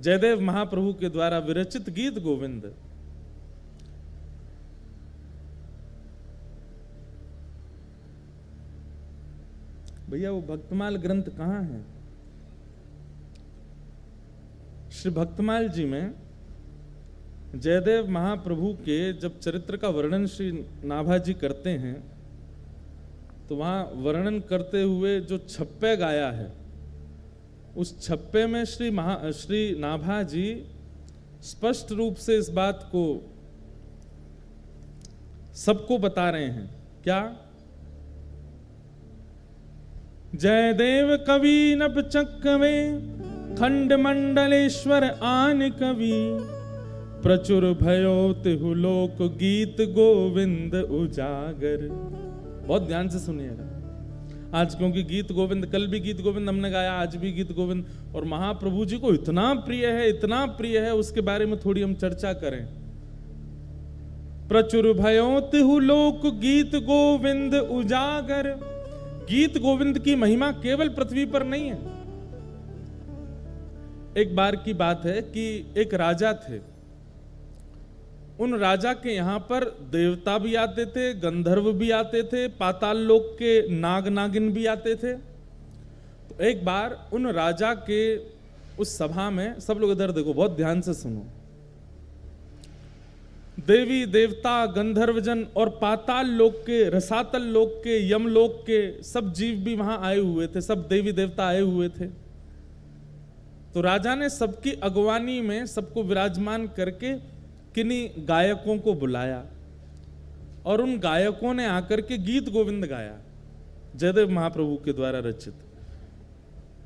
जयदेव महाप्रभु के द्वारा विरचित गीत गोविंद। भैया वो भक्तमाल ग्रंथ कहाँ है? श्री भक्तमाल जी में जयदेव महाप्रभु के जब चरित्र का वर्णन श्री नाभाजी करते हैं तो वहां वर्णन करते हुए जो छप्पे गाया है, उस छप्पे में श्री नाभाजी स्पष्ट रूप से इस बात को सबको बता रहे हैं। क्या? जयदेव कवि नभ चक्कवे खंड मंडलेश्वर आन कवि प्रचुर भयो तिहु लोक गीत गोविंद उजागर। बहुत ध्यान से सुनिएगा आज, क्योंकि गीत गोविंद, कल भी गीत गोविंद हमने गाया, आज भी गीत गोविंद, और महाप्रभु जी को इतना प्रिय है, इतना प्रिय है, उसके बारे में थोड़ी हम चर्चा करें। प्रचुर भयो तिहु लोक गीत गोविंद उजागर। गीत गोविंद की महिमा केवल पृथ्वी पर नहीं है। एक बार की बात है कि एक राजा थे, उन राजा के यहां पर देवता भी आते थे, गंधर्व भी आते थे, पाताल लोक के नाग नागिन भी आते थे। तो एक बार उन राजा के उस सभा में, सब लोग इधर देखो, बहुत ध्यान से सुनो, देवी देवता गंधर्वजन और पाताल लोक के, रसातल लोक के, यम लोक के सब जीव भी वहां आए हुए थे, सब देवी देवता आए हुए थे। तो राजा ने सबकी अगवानी में सबको विराजमान करके किन्हीं गायकों को बुलाया और उन गायकों ने आकर के गीत गोविंद गाया, जयदेव महाप्रभु के द्वारा रचित।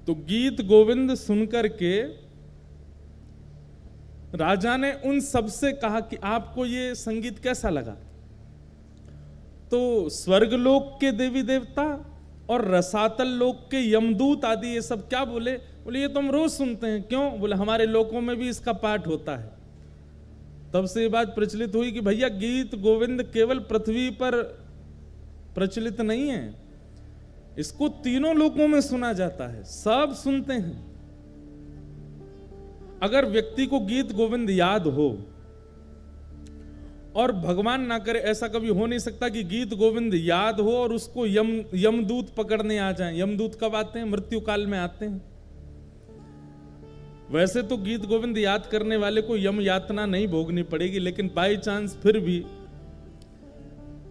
तो गीत गोविंद सुनकर के राजा ने उन सबसे कहा कि आपको ये संगीत कैसा लगा? तो स्वर्गलोक के देवी देवता और रसातल लोक के यमदूत आदि ये सब क्या बोले? बोले ये तो हम रोज सुनते हैं। क्यों? बोले हमारे लोकों में भी इसका पाठ होता है। तब से ये बात प्रचलित हुई कि भैया गीत गोविंद केवल पृथ्वी पर प्रचलित नहीं है, इसको तीनों लोकों में सुना जाता है, सब सुनते हैं। अगर व्यक्ति को गीत गोविंद याद हो, और भगवान ना करे ऐसा कभी हो नहीं सकता कि गीत गोविंद याद हो और उसको यमदूत पकड़ने आ जाएं। यमदूत कब आते हैं? मृत्यु काल में आते हैं। वैसे तो गीत गोविंद याद करने वाले को यम यातना नहीं भोगनी पड़ेगी, लेकिन बाई चांस फिर भी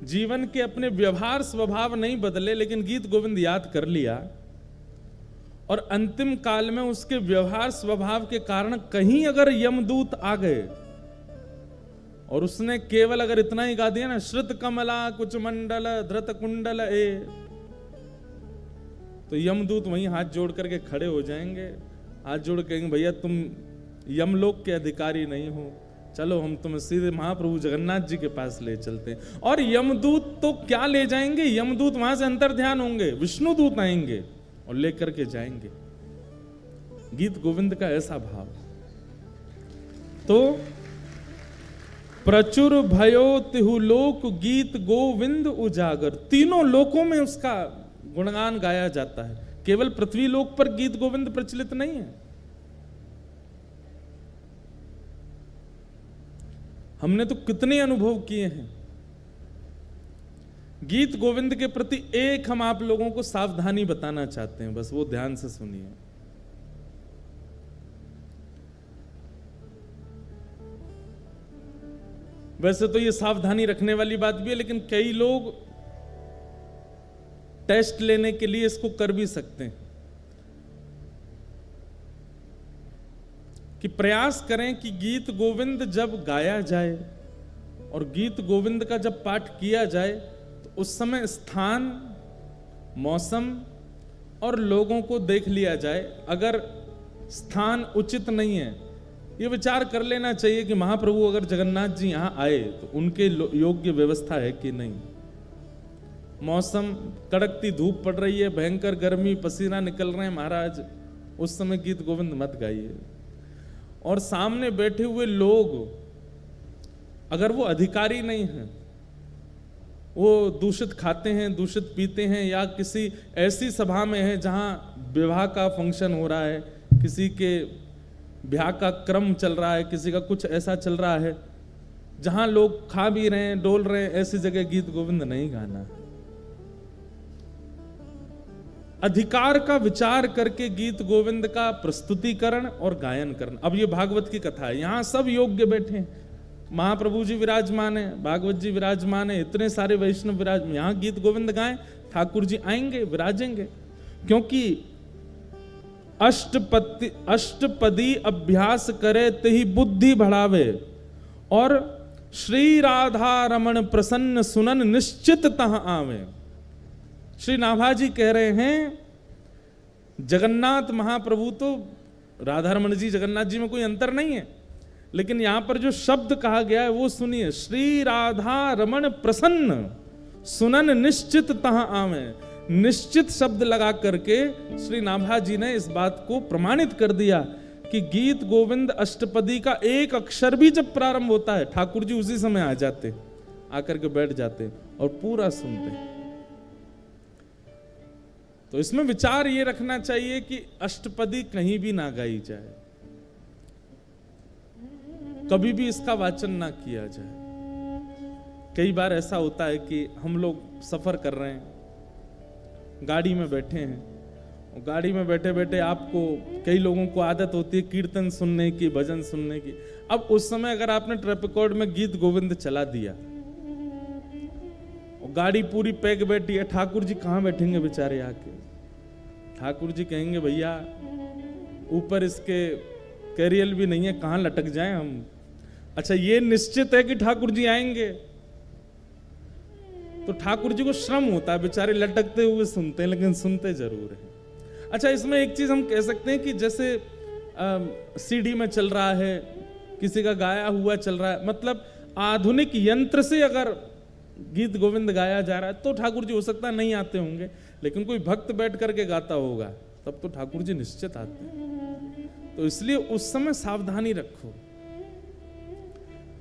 जीवन के अपने व्यवहार स्वभाव नहीं बदले, लेकिन गीत गोविंद याद कर लिया और अंतिम काल में उसके व्यवहार स्वभाव के कारण कहीं अगर यमदूत आ गए और उसने केवल अगर इतना ही गा दिया ना, श्रुत कमला कुछ मंडल धृत कुंडल ए, तो यमदूत वहीं हाथ जोड़ करके खड़े हो जाएंगे, हाथ जोड़ कहेंगे भैया तुम यमलोक के अधिकारी नहीं हो, चलो हम तुम्हें सीधे महाप्रभु जगन्नाथ जी के पास ले चलते हैं। और यमदूत तो क्या ले जाएंगे, यमदूत वहां से अंतर ध्यान होंगे, विष्णु दूत आएंगे और लेकर के जाएंगे। गीत गोविंद का ऐसा भाव। तो प्रचुर भयो तिहु लोक गीत गोविंद उजागर, तीनों लोकों में उसका गुणगान गाया जाता है, केवल पृथ्वी लोक पर गीत गोविंद प्रचलित नहीं है। हमने तो कितने अनुभव किए हैं। गीत गोविंद के प्रति एक हम आप लोगों को सावधानी बताना चाहते हैं, बस वो ध्यान से सुनिए। वैसे तो ये सावधानी रखने वाली बात भी है, लेकिन कई लोग टेस्ट लेने के लिए इसको कर भी सकते हैं कि प्रयास करें कि गीत गोविंद जब गाया जाए और गीत गोविंद का जब पाठ किया जाए तो उस समय स्थान, मौसम और लोगों को देख लिया जाए। अगर स्थान उचित नहीं है, ये विचार कर लेना चाहिए कि महाप्रभु अगर जगन्नाथ जी यहां आए तो उनके योग्य व्यवस्था है कि नहीं। मौसम, कड़कती धूप पड़ रही है, भयंकर गर्मी, पसीना निकल रहे हैं महाराज, उस समय गीत गोविंद मत गाइए। और सामने बैठे हुए लोग अगर वो अधिकारी नहीं हैं, वो दूषित खाते हैं, दूषित पीते हैं, या किसी ऐसी सभा में है जहां विवाह का फंक्शन हो रहा है, किसी के ब्याह का क्रम चल रहा है, किसी का कुछ ऐसा चल रहा है जहां लोग खा भी रहे हैं, डोल रहे हैं, ऐसी जगह गीत गोविंद नहीं गाना। अधिकार का विचार करके गीत गोविंद का प्रस्तुतिकरण और गायन करना। अब ये भागवत की कथा है, यहां सब योग्य बैठे हैं, महाप्रभु जी विराजमान है, भागवत जी विराजमान है, इतने सारे वैष्णव विराजमान, यहां गीत गोविंद गाएं, ठाकुर जी आएंगे, विराजेंगे। क्योंकि अष्टपदी अभ्यास करे तही बुद्धि बढ़ावे, और श्री राधा रमण प्रसन्न सुनन निश्चित तह आवे। श्री नाभाजी कह रहे हैं, जगन्नाथ महाप्रभु तो राधा रमण जी जगन्नाथ जी में कोई अंतर नहीं है, लेकिन यहां पर जो शब्द कहा गया है वो सुनिए, श्री राधा रमण प्रसन्न सुनन निश्चित तह आवे। निश्चित शब्द लगा करके श्री नाभाजी ने इस बात को प्रमाणित कर दिया कि गीत गोविंद अष्टपदी का एक अक्षर भी जब प्रारंभ होता है, ठाकुर जी उसी समय आ जाते, आकर के बैठ जाते और पूरा सुनते। तो इसमें विचार ये रखना चाहिए कि अष्टपदी कहीं भी ना गाई जाए, कभी भी इसका वाचन ना किया जाए। कई बार ऐसा होता है कि हम लोग सफर कर रहे हैं, गाड़ी में बैठे हैं, और गाड़ी में बैठे बैठे आपको, कई लोगों को आदत होती है कीर्तन सुनने की, भजन सुनने की। अब उस समय अगर आपने ट्रैप रिकॉर्ड में गीत गोविंद चला दिया और गाड़ी पूरी पैक बैठी है, ठाकुर जी कहां बैठेंगे बेचारे आके? ठाकुर जी कहेंगे भैया ऊपर इसके कैरियल भी नहीं है, कहां लटक जाएं हम। अच्छा, ये निश्चित है कि ठाकुर जी आएंगे, तो ठाकुर जी को श्रम होता है, बेचारे लटकते हुए सुनते हैं, लेकिन सुनते जरूर हैं। अच्छा, इसमें एक चीज हम कह सकते हैं कि जैसे सीडी में चल रहा है, किसी का गाया हुआ चल रहा है, मतलब आधुनिक यंत्र से अगर गीत गोविंद गाया जा रहा है तो ठाकुर जी हो सकता है नहीं आते होंगे, लेकिन कोई भक्त बैठ करके गाता होगा तब तो ठाकुर जी निश्चित आते हैं। तो इसलिए उस समय सावधानी रखो,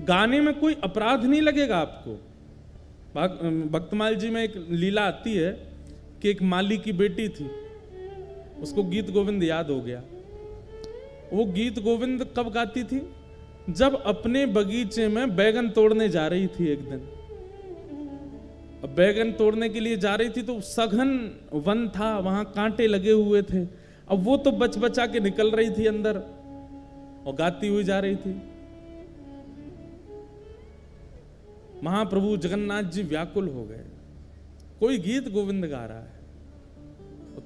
गाने में कोई अपराध नहीं लगेगा आपको। भक्तमाल जी में एक लीला आती है कि एक माली की बेटी थी, उसको गीत गोविंद याद हो गया। वो गीत गोविंद कब गाती थी? जब अपने बगीचे में बैगन तोड़ने जा रही थी एक दिन। अब बैगन तोड़ने के लिए जा रही थी तो सघन वन था, वहां कांटे लगे हुए थे। अब वो तो बच बचा के निकल रही थी अंदर और गाती हुई जा रही थी। महाप्रभु जगन्नाथ जी व्याकुल हो गए, कोई गीत गोविंद गा रहा है।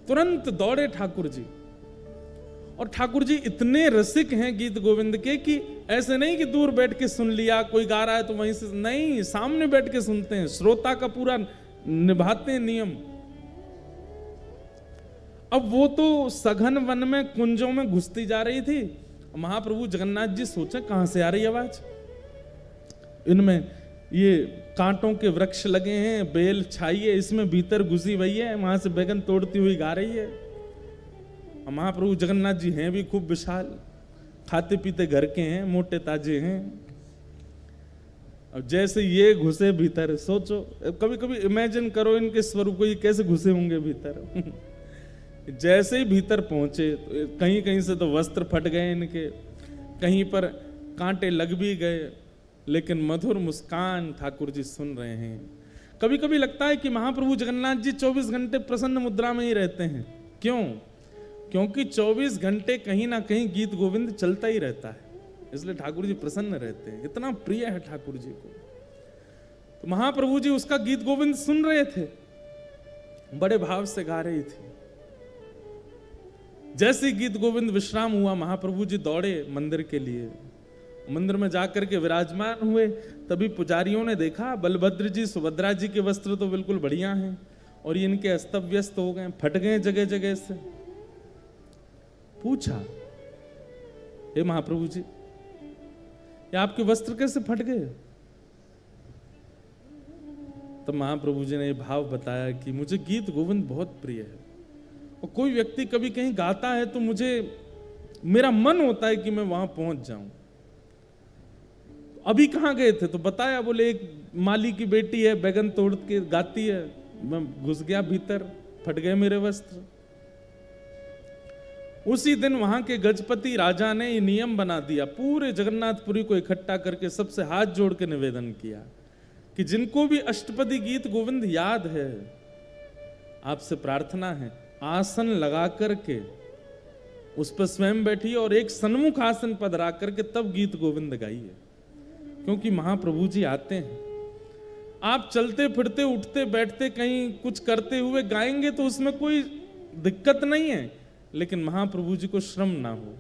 तुरंत दौड़े ठाकुर जी, और ठाकुर जी इतने रसिक हैं गीत गोविंद के कि ऐसे नहीं कि दूर बैठ के सुन लिया, कोई गा रहा है तो वहीं से नहीं, सामने बैठ के सुनते हैं, श्रोता का पूरा निभाते हैं नियम। अब वो तो सघन वन में कुंजों में घुसती जा रही थी। महाप्रभु जगन्नाथ जी सोचे कहां से आ रही आवाज, इनमें ये कांटों के वृक्ष लगे हैं, बेल छाई है, इसमें भीतर घुसी हुई है, वहां से बैगन तोड़ती हुई गा रही है। महाप्रभु जगन्नाथ जी हैं भी खूब विशाल, खाते पीते घर के हैं, मोटे ताजे हैं। अब जैसे ये घुसे भीतर, सोचो कभी कभी इमेजिन करो इनके स्वरूप को, ये कैसे घुसे होंगे भीतर। जैसे ही भीतर पहुंचे तो कहीं कहीं से तो वस्त्र फट गए इनके, कहीं पर कांटे लग भी गए, लेकिन मधुर मुस्कान ठाकुर जी सुन रहे हैं। कभी कभी लगता है कि महाप्रभु जगन्नाथ जी 24 घंटे प्रसन्न मुद्रा में ही रहते हैं। क्यों? क्योंकि 24 घंटे कहीं ना कहीं गीत गोविंद चलता ही रहता है, इसलिए ठाकुर जी प्रसन्न रहते हैं, इतना प्रिय है ठाकुर जी को। तो महाप्रभु जी उसका गीत गोविंद सुन रहे थे, बड़े भाव से गा रही थी। जैसे गीत गोविंद विश्राम हुआ, महाप्रभु जी दौड़े मंदिर के लिए। मंदिर में जाकर के विराजमान हुए, तभी पुजारियों ने देखा बलभद्र जी सुभद्रा जी के वस्त्र तो बिल्कुल बढ़िया हैं और इनके अस्त व्यस्त हो गए, फट गए जगह जगह से। पूछा, हे महाप्रभु जी, ये आपके वस्त्र कैसे फट गए? तब महाप्रभु जी ने ये भाव बताया कि मुझे गीत गोविंद बहुत प्रिय है, और कोई व्यक्ति कभी कहीं गाता है तो मुझे, मेरा मन होता है कि मैं वहां पहुंच जाऊं। अभी कहां गए थे? तो बताया, बोले एक माली की बेटी है, बैगन तोड़ के गाती है, मैं घुस गया भीतर, फट गए मेरे वस्त्र। उसी दिन वहां के गजपति राजा ने ये नियम बना दिया, पूरे जगन्नाथपुरी को इकट्ठा करके सबसे हाथ जोड़ के निवेदन किया कि जिनको भी अष्टपदी गीत गोविंद याद है, आपसे प्रार्थना है आसन लगा करके उस पर स्वयं बैठिए और एक सन्मुख आसन पधरा करके तब गीत गोविंद गाइए, क्योंकि महाप्रभु जी आते हैं। आप चलते फिरते उठते बैठते कहीं कुछ करते हुए गाएंगे तो उसमें कोई दिक्कत नहीं है, लेकिन महाप्रभु जी को श्रम ना हो।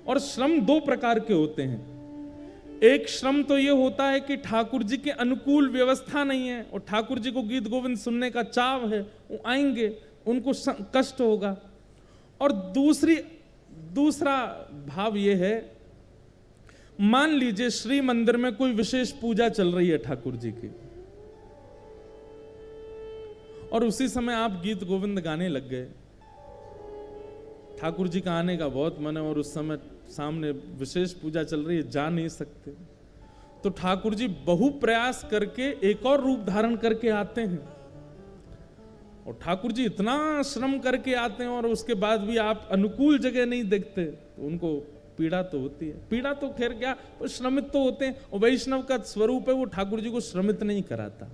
और श्रम दो प्रकार के होते हैं। एक श्रम तो ये होता है कि ठाकुर जी के अनुकूल व्यवस्था नहीं है और ठाकुर जी को गीत गोविंद सुनने का चाव है, वो आएंगे, उनको कष्ट होगा। और दूसरा भाव ये है, मान लीजिए श्री मंदिर में कोई विशेष पूजा चल रही है ठाकुर जी की और उसी समय आप गीत गोविंद गाने लग गए, ठाकुर जी का आने का बहुत मन है और उस समय सामने विशेष पूजा चल रही है, जा नहीं सकते, तो ठाकुर जी बहु प्रयास करके एक और रूप धारण करके आते हैं। और ठाकुर जी इतना श्रम करके आते हैं और उसके बाद भी आप अनुकूल जगह नहीं देखते, तो उनको पीड़ा तो होती है। पीड़ा तो खैर क्या, वो श्रमित तो होते हैं, और वैष्णव का स्वरूप है वो ठाकुर जी को श्रमित नहीं कराता।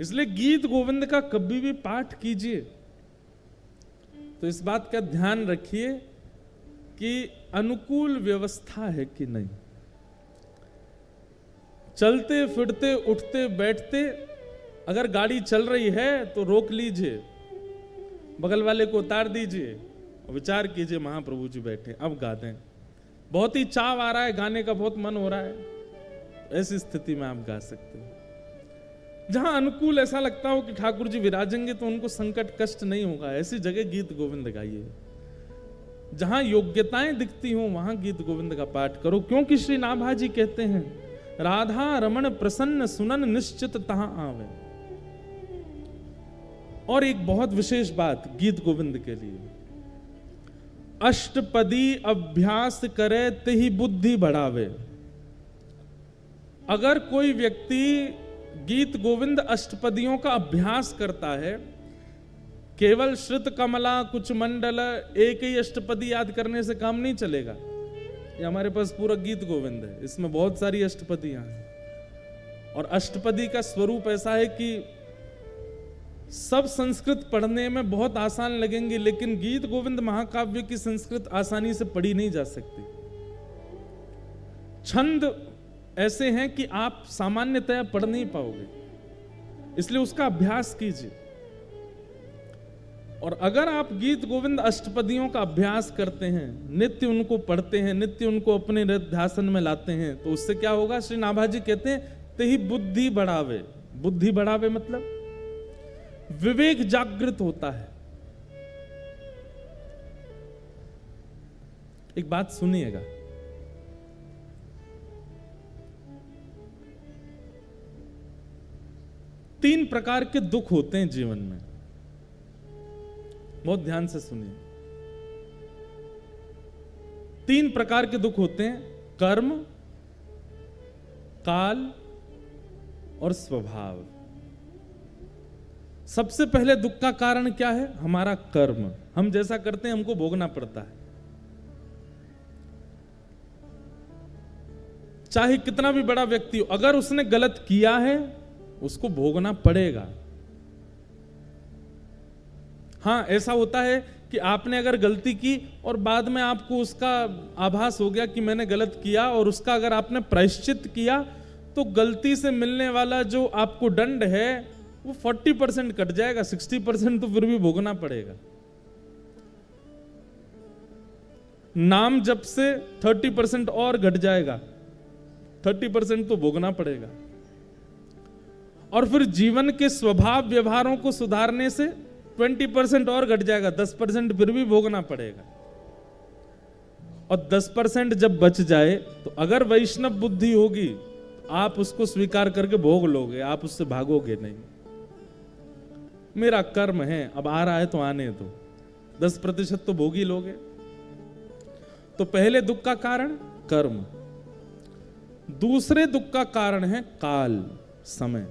इसलिए गीत गोविंद का कभी भी पाठ कीजिए तो इस बात का ध्यान रखिए कि अनुकूल व्यवस्था है कि नहीं। चलते फिरते उठते बैठते अगर गाड़ी चल रही है तो रोक लीजिए, बगल वाले को उतार दीजिए और विचार कीजिए महाप्रभु जी बैठे, अब गा दें। बहुत ही चाव आ रहा है, गाने का बहुत मन हो रहा है, ऐसी स्थिति में आप गा सकते हैं। जहां अनुकूल ऐसा लगता हो कि ठाकुर जी विराजेंगे तो उनको संकट कष्ट नहीं होगा, ऐसी जगह गीत गोविंद गाइए। जहां योग्यताएं दिखती हो वहां गीत गोविंद का पाठ करो, क्योंकि श्री नाभा जी कहते हैं राधा रमण प्रसन्न सुनन निश्चित तहां आवे। और एक बहुत विशेष बात गीत गोविंद के लिए, अष्टपदी अभ्यास करे तिहि बुद्धि बढ़ावे। अगर कोई व्यक्ति गीत गोविंद अष्टपदियों का अभ्यास करता है, केवल श्रुत कमला कुछ मंडल एक ही अष्टपदी याद करने से काम नहीं चलेगा। ये हमारे पास पूरा गीत गोविंद है, इसमें बहुत सारी अष्टपदियां हैं और अष्टपदी का स्वरूप ऐसा है कि सब संस्कृत पढ़ने में बहुत आसान लगेंगे, लेकिन गीत गोविंद महाकाव्य की संस्कृत आसानी से पढ़ी नहीं जा सकती। छंद ऐसे हैं कि आप सामान्यतया पढ़ नहीं पाओगे, इसलिए उसका अभ्यास कीजिए। और अगर आप गीत गोविंद अष्टपदियों का अभ्यास करते हैं, नित्य उनको पढ़ते हैं, नित्य उनको अपने ध्यान में लाते हैं, तो उससे क्या होगा? श्री नाभा जी कहते हैं तेहि बुद्धि बढ़ावे। बुद्धि बढ़ावे मतलब विवेक जागृत होता है। एक बात सुनिएगा, तीन प्रकार के दुख होते हैं जीवन में, बहुत ध्यान से सुनिए। तीन प्रकार के दुख होते हैं, कर्म, काल और स्वभाव। सबसे पहले दुख का कारण क्या है? हमारा कर्म। हम जैसा करते हैं हमको भोगना पड़ता है, चाहे कितना भी बड़ा व्यक्ति हो, अगर उसने गलत किया है उसको भोगना पड़ेगा। हां, ऐसा होता है कि आपने अगर गलती की और बाद में आपको उसका आभास हो गया कि मैंने गलत किया, और उसका अगर आपने प्रायश्चित किया तो गलती से मिलने वाला जो आपको दंड है वो 40% कट जाएगा, 60% तो फिर भी भोगना पड़ेगा। नाम जप से 30% और घट जाएगा, 30% तो भोगना पड़ेगा। और फिर जीवन के स्वभाव व्यवहारों को सुधारने से 20% और घट जाएगा, 10% फिर भी भोगना पड़ेगा। और 10% जब बच जाए तो अगर वैष्णव बुद्धि होगी आप उसको स्वीकार करके भोग लोगे, आप उससे भागोगे नहीं। मेरा कर्म है, अब आ रहा है तो आने दो, 10% तो भोग ही लोगे। तो पहले दुख का कारण कर्म, दूसरे दुख का कारण है काल, समय।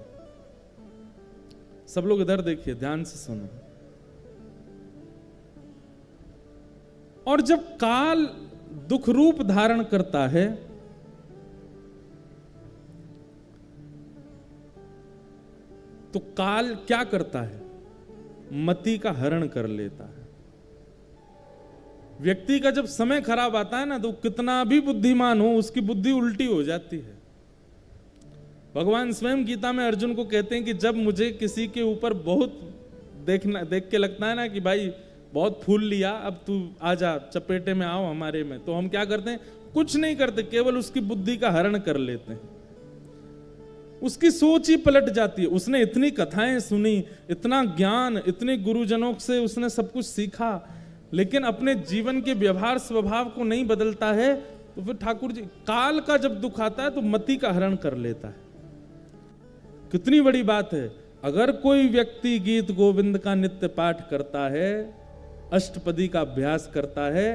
सब लोग इधर देखिए, ध्यान से सुनो। और जब काल दुख रूप धारण करता है तो काल क्या करता है? मति का हरण कर लेता है। व्यक्ति का जब समय खराब आता है ना, तो कितना भी बुद्धिमान हो, उसकी बुद्धि उल्टी हो जाती है। भगवान स्वयं गीता में अर्जुन को कहते हैं कि जब मुझे किसी के ऊपर बहुत देख के लगता है ना कि भाई बहुत फूल लिया, अब तू आजा, चपेटे में आओ हमारे में, तो हम क्या करते हैं? कुछ नहीं करते, केवल उसकी बुद्धि का हरण कर लेते हैं। उसकी सोच ही पलट जाती है। उसने इतनी कथाएं सुनी, इतना ज्ञान, इतने गुरुजनों से उसने सब कुछ सीखा, लेकिन अपने जीवन के व्यवहार स्वभाव को नहीं बदलता है, तो फिर ठाकुर जी काल का जब दुख आता है तो मति का हरण कर लेता है। कितनी बड़ी बात है। अगर कोई व्यक्ति गीत गोविंद का नित्य पाठ करता है, अष्टपदी का अभ्यास करता है,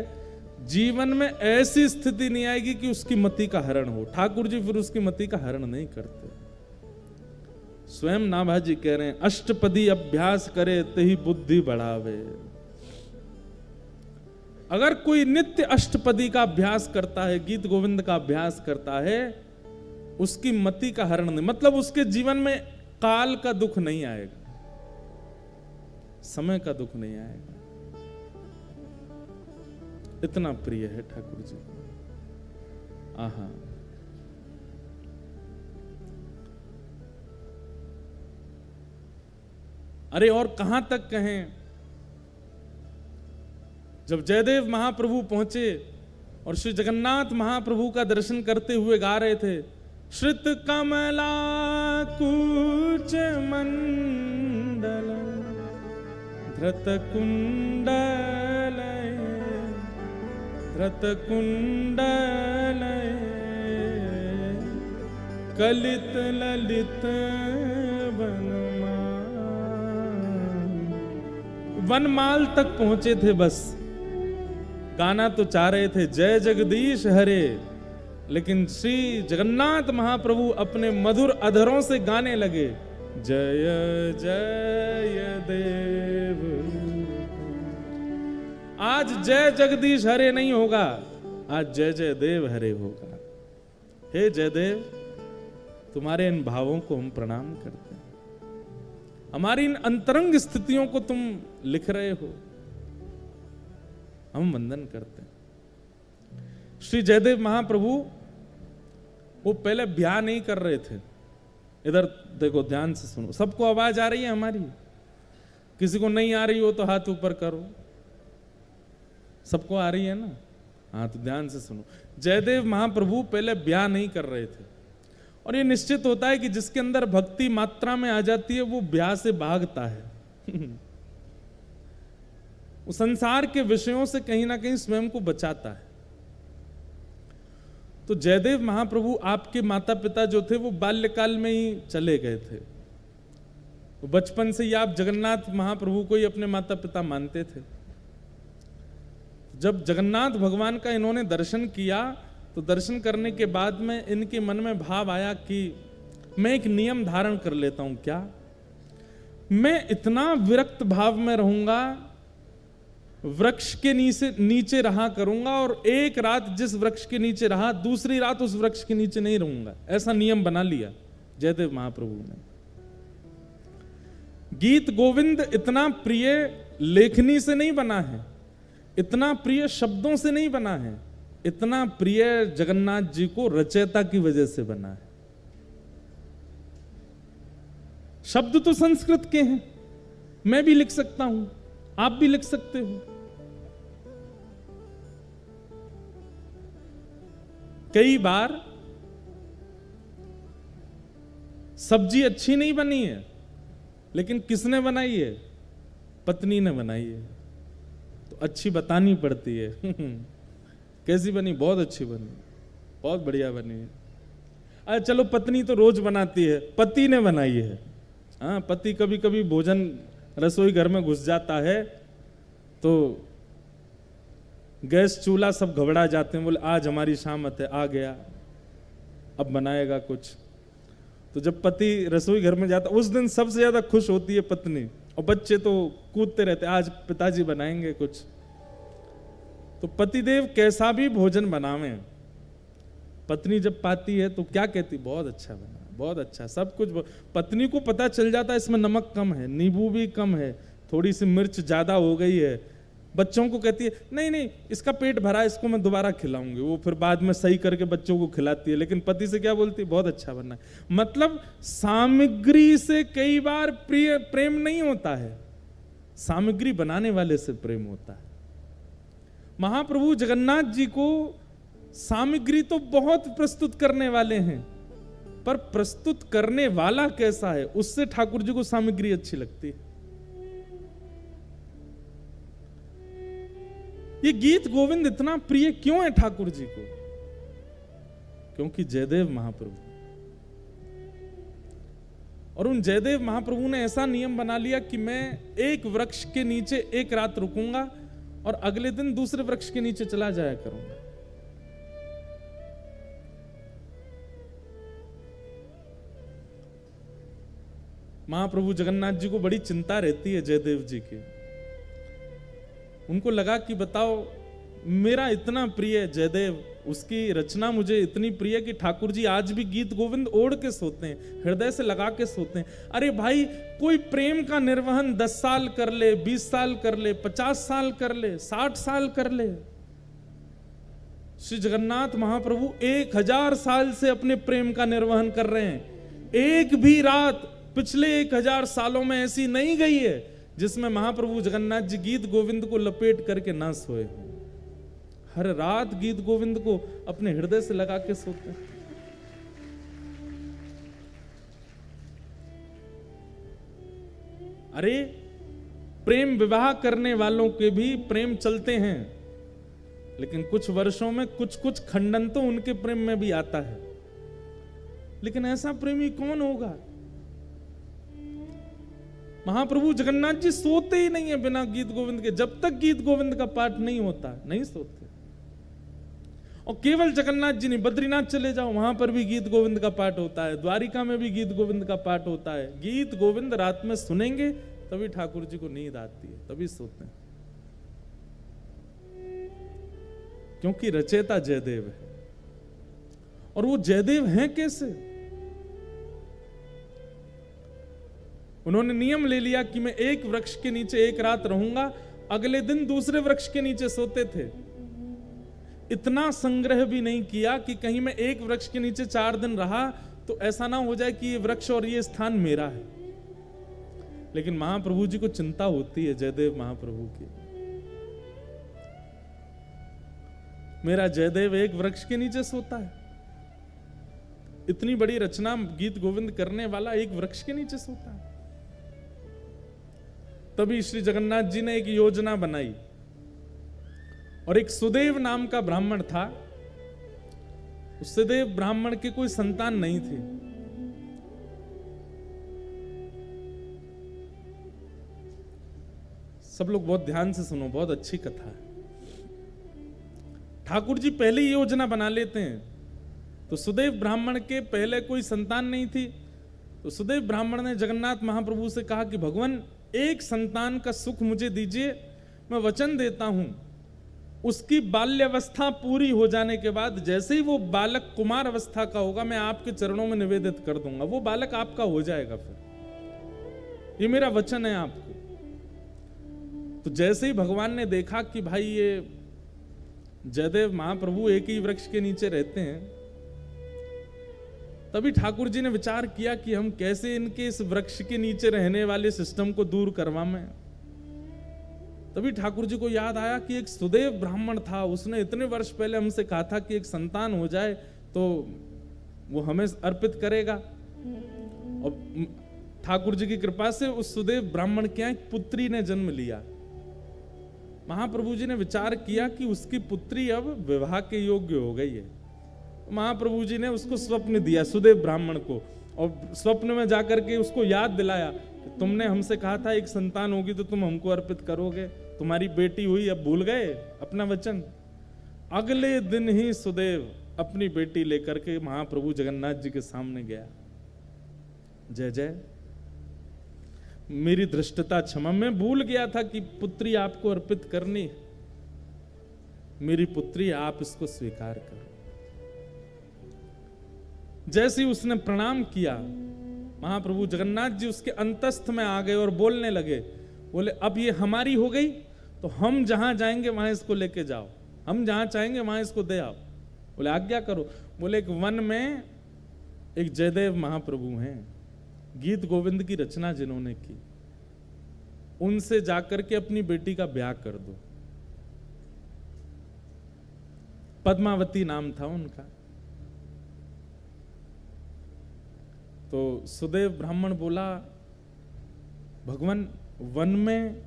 जीवन में ऐसी स्थिति नहीं आएगी कि उसकी मति का हरण हो। ठाकुर जी फिर उसकी मति का हरण नहीं करते। स्वयं नाभाजी कह रहे हैं, अष्टपदी अभ्यास करे तही बुद्धि बढ़ावे। अगर कोई नित्य अष्टपदी का अभ्यास करता है, गीत गोविंद का अभ्यास करता है, उसकी मति का हरण नहीं, मतलब उसके जीवन में काल का दुख नहीं आएगा, समय का दुख नहीं आएगा। इतना प्रिय है ठाकुर जी। आहा, अरे और कहां तक कहें। जब जयदेव महाप्रभु पहुंचे और श्री जगन्नाथ महाप्रभु का दर्शन करते हुए गा रहे थे, श्रित कमला कूच मंडल धृत कुंडल कलित ललित वनमाल तक पहुंचे थे। बस गाना तो चाह रहे थे जय जगदीश हरे, लेकिन श्री जगन्नाथ महाप्रभु अपने मधुर अधरों से गाने लगे, जय जय देव। आज जय जगदीश हरे नहीं होगा, आज जय जय देव हरे होगा। हे जयदेव, तुम्हारे इन भावों को हम प्रणाम करते हैं। हमारी इन अंतरंग स्थितियों को तुम लिख रहे हो, हम वंदन करते हैं। श्री जयदेव महाप्रभु वो पहले ब्याह नहीं कर रहे थे। इधर देखो, ध्यान से सुनो। सबको आवाज आ रही है हमारी? किसी को नहीं आ रही हो तो हाथ ऊपर करो। सबको आ रही है ना? हाँ, तो ध्यान से सुनो। जयदेव महाप्रभु पहले ब्याह नहीं कर रहे थे, और ये निश्चित होता है कि जिसके अंदर भक्ति मात्रा में आ जाती है वो ब्याह से भागता है। वो संसार के विषयों से कहीं ना कहीं स्वयं को बचाता है। तो जयदेव महाप्रभु, आपके माता पिता जो थे वो बाल्यकाल में ही चले गए थे। तो बचपन से ही आप जगन्नाथ महाप्रभु को ही अपने माता पिता मानते थे। जब जगन्नाथ भगवान का इन्होंने दर्शन किया, तो दर्शन करने के बाद में इनके मन में भाव आया कि मैं एक नियम धारण कर लेता हूं। क्या? मैं इतना विरक्त भाव में रहूंगा, वृक्ष के नीचे रहा करूंगा, और एक रात जिस वृक्ष के नीचे रहा, दूसरी रात उस वृक्ष के नीचे नहीं रहूंगा। ऐसा नियम बना लिया जयदेव महाप्रभु ने। गीत गोविंद इतना प्रिय लेखनी से नहीं बना है, इतना प्रिय शब्दों से नहीं बना है, इतना प्रिय जगन्नाथ जी को रचयिता की वजह से बना है। शब्द तो संस्कृत के हैं, मैं भी लिख सकता हूं, आप भी लिख सकते हो। कई बार सब्जी अच्छी नहीं बनी है, लेकिन किसने बनाई है? पत्नी ने बनाई है, तो अच्छी बतानी पड़ती है। कैसी बनी? बहुत अच्छी बनी, बहुत बढ़िया बनी है। अरे चलो, पत्नी तो रोज बनाती है, पति ने बनाई है। हाँ, पति कभी कभी भोजन रसोई घर में घुस जाता है तो गैस चूल्हा सब घबरा जाते हैं, बोले आज हमारी शामत है, आ गया, अब बनाएगा कुछ। तो जब पति रसोई घर में जाता, उस दिन सबसे ज्यादा खुश होती है पत्नी, और बच्चे तो कूदते रहते, आज पिताजी बनाएंगे कुछ। तो पतिदेव कैसा भी भोजन बनावे, पत्नी जब पाती है तो क्या कहती, बहुत अच्छा बना, बहुत अच्छा, सब कुछ। पत्नी को पता चल जाता है इसमें नमक कम है, नींबू भी कम है, थोड़ी सी मिर्च ज्यादा हो गई है, बच्चों को कहती है नहीं नहीं इसका पेट भरा, इसको मैं दोबारा खिलाऊंगी, वो फिर बाद में सही करके बच्चों को खिलाती है। लेकिन पति से क्या बोलती है, बहुत अच्छा बना है। मतलब सामग्री से कई बार प्रेम नहीं होता है, सामग्री बनाने वाले से प्रेम होता है। महाप्रभु जगन्नाथ जी को सामग्री तो बहुत प्रस्तुत करने वाले हैं, पर प्रस्तुत करने वाला कैसा है, उससे ठाकुर जी को सामग्री अच्छी लगती है। ये गीत गोविंद इतना प्रिय क्यों है ठाकुर जी को? क्योंकि जयदेव महाप्रभु, और उन जयदेव महाप्रभु ने ऐसा नियम बना लिया कि मैं एक वृक्ष के नीचे एक रात रुकूंगा और अगले दिन दूसरे वृक्ष के नीचे चला जाया करूंगा। महाप्रभु जगन्नाथ जी को बड़ी चिंता रहती है जयदेव जी की। उनको लगा कि बताओ, मेरा इतना प्रिय जयदेव, उसकी रचना मुझे इतनी प्रिय कि ठाकुर जी आज भी गीत गोविंद ओढ़ के सोते हैं, हृदय से लगा के सोते हैं। अरे भाई, कोई प्रेम का निर्वहन 10 साल कर ले, 20 साल कर ले, 50 साल कर ले, 60 साल कर ले, श्री जगन्नाथ महाप्रभु 1000 साल से अपने प्रेम का निर्वहन कर रहे हैं। एक भी रात पिछले 1000 सालों में ऐसी नहीं गई है जिसमें महाप्रभु जगन्नाथ जी गीत गोविंद को लपेट करके ना सोए। हर रात गीत गोविंद को अपने हृदय से लगा के सोते हैं। अरे, प्रेम विवाह करने वालों के भी प्रेम चलते हैं, लेकिन कुछ वर्षों में कुछ कुछ खंडन तो उनके प्रेम में भी आता है। लेकिन ऐसा प्रेमी कौन होगा? महाप्रभु जगन्नाथ जी सोते ही नहीं है बिना गीत गोविंद के। जब तक गीत गोविंद का पाठ नहीं होता नहीं सोते। और केवल जगन्नाथ जी नहीं, बद्रीनाथ चले जाओ, वहां पर भी गीत गोविंद का पाठ होता है, द्वारिका में भी गीत गोविंद का पाठ होता है। गीत गोविंद रात में सुनेंगे तभी ठाकुर जी को नींद आती है, तभी सोते हैं, क्योंकि रचयिता जयदेव है। और वो जयदेव हैं कैसे? उन्होंने नियम ले लिया कि मैं एक वृक्ष के नीचे एक रात रहूंगा, अगले दिन दूसरे वृक्ष के नीचे सोते थे। इतना संग्रह भी नहीं किया कि कहीं मैं एक वृक्ष के नीचे 4 दिन रहा तो ऐसा ना हो जाए कि ये वृक्ष और ये स्थान मेरा है। लेकिन महाप्रभु जी को चिंता होती है जयदेव महाप्रभु की, मेरा जयदेव एक वृक्ष के नीचे सोता है, इतनी बड़ी रचना गीत गोविंद करने वाला एक वृक्ष के नीचे सोता है। तभी श्री जगन्नाथ जी ने एक योजना बनाई, और एक सुदेव नाम का ब्राह्मण था। उस सुदेव ब्राह्मण के कोई संतान नहीं थी। सब लोग बहुत ध्यान से सुनो, बहुत अच्छी कथा है। ठाकुर जी पहले ही योजना बना लेते हैं। तो सुदेव ब्राह्मण के पहले कोई संतान नहीं थी, तो सुदेव ब्राह्मण ने जगन्नाथ महाप्रभु से कहा कि भगवान, एक संतान का सुख मुझे दीजिए, मैं वचन देता हूं उसकी बाल्यावस्था पूरी हो जाने के बाद जैसे ही वो बालक कुमार अवस्था का होगा, मैं आपके चरणों में निवेदित कर दूंगा, वो बालक आपका हो जाएगा। फिर ये मेरा वचन है आपको। तो जैसे ही भगवान ने देखा कि भाई ये जयदेव महाप्रभु एक ही वृक्ष के नीचे रहते हैं, तभी ठाकुर जी ने विचार किया कि हम कैसे इनके इस वृक्ष के नीचे रहने वाले सिस्टम को दूर करवाएं। तभी ठाकुर जी को याद आया कि एक सुदेव ब्राह्मण था, उसने इतने वर्ष पहले हमसे कहा था कि एक संतान हो जाए तो वो हमें अर्पित करेगा। और ठाकुर जी की कृपा से उस सुदेव ब्राह्मण के यहाँ एक पुत्री ने जन्म लिया। महाप्रभु जी ने विचार किया कि उसकी पुत्री अब विवाह के योग्य हो गई है। महाप्रभु जी ने उसको स्वप्न दिया सुदेव ब्राह्मण को, और स्वप्न में जाकर के उसको याद दिलाया कि तुमने हमसे कहा था एक संतान होगी तो तुम हमको अर्पित करोगे, तुम्हारी बेटी हुई, अब भूल गए अपना वचन। अगले दिन ही सुदेव अपनी बेटी लेकर के महाप्रभु जगन्नाथ जी के सामने गया। जय जय, मेरी धृष्टता क्षमा, मैं भूल गया था कि पुत्री आपको अर्पित करनी। मेरी पुत्री आप इसको स्वीकार करो। जैसे ही उसने प्रणाम किया, महाप्रभु जगन्नाथ जी उसके अंतस्थ में आ गए और बोलने लगे, बोले अब ये हमारी हो गई, तो हम जहां जाएंगे वहां इसको लेके जाओ, हम जहां चाहेंगे वहां इसको दे आओ। बोले आज्ञा करो। बोले एक वन में एक जयदेव महाप्रभु हैं, गीत गोविंद की रचना जिन्होंने की, उनसे जाकर के अपनी बेटी का ब्याह कर दो। पद्मावती नाम था उनका। तो सुदेव ब्राह्मण बोला, भगवान वन में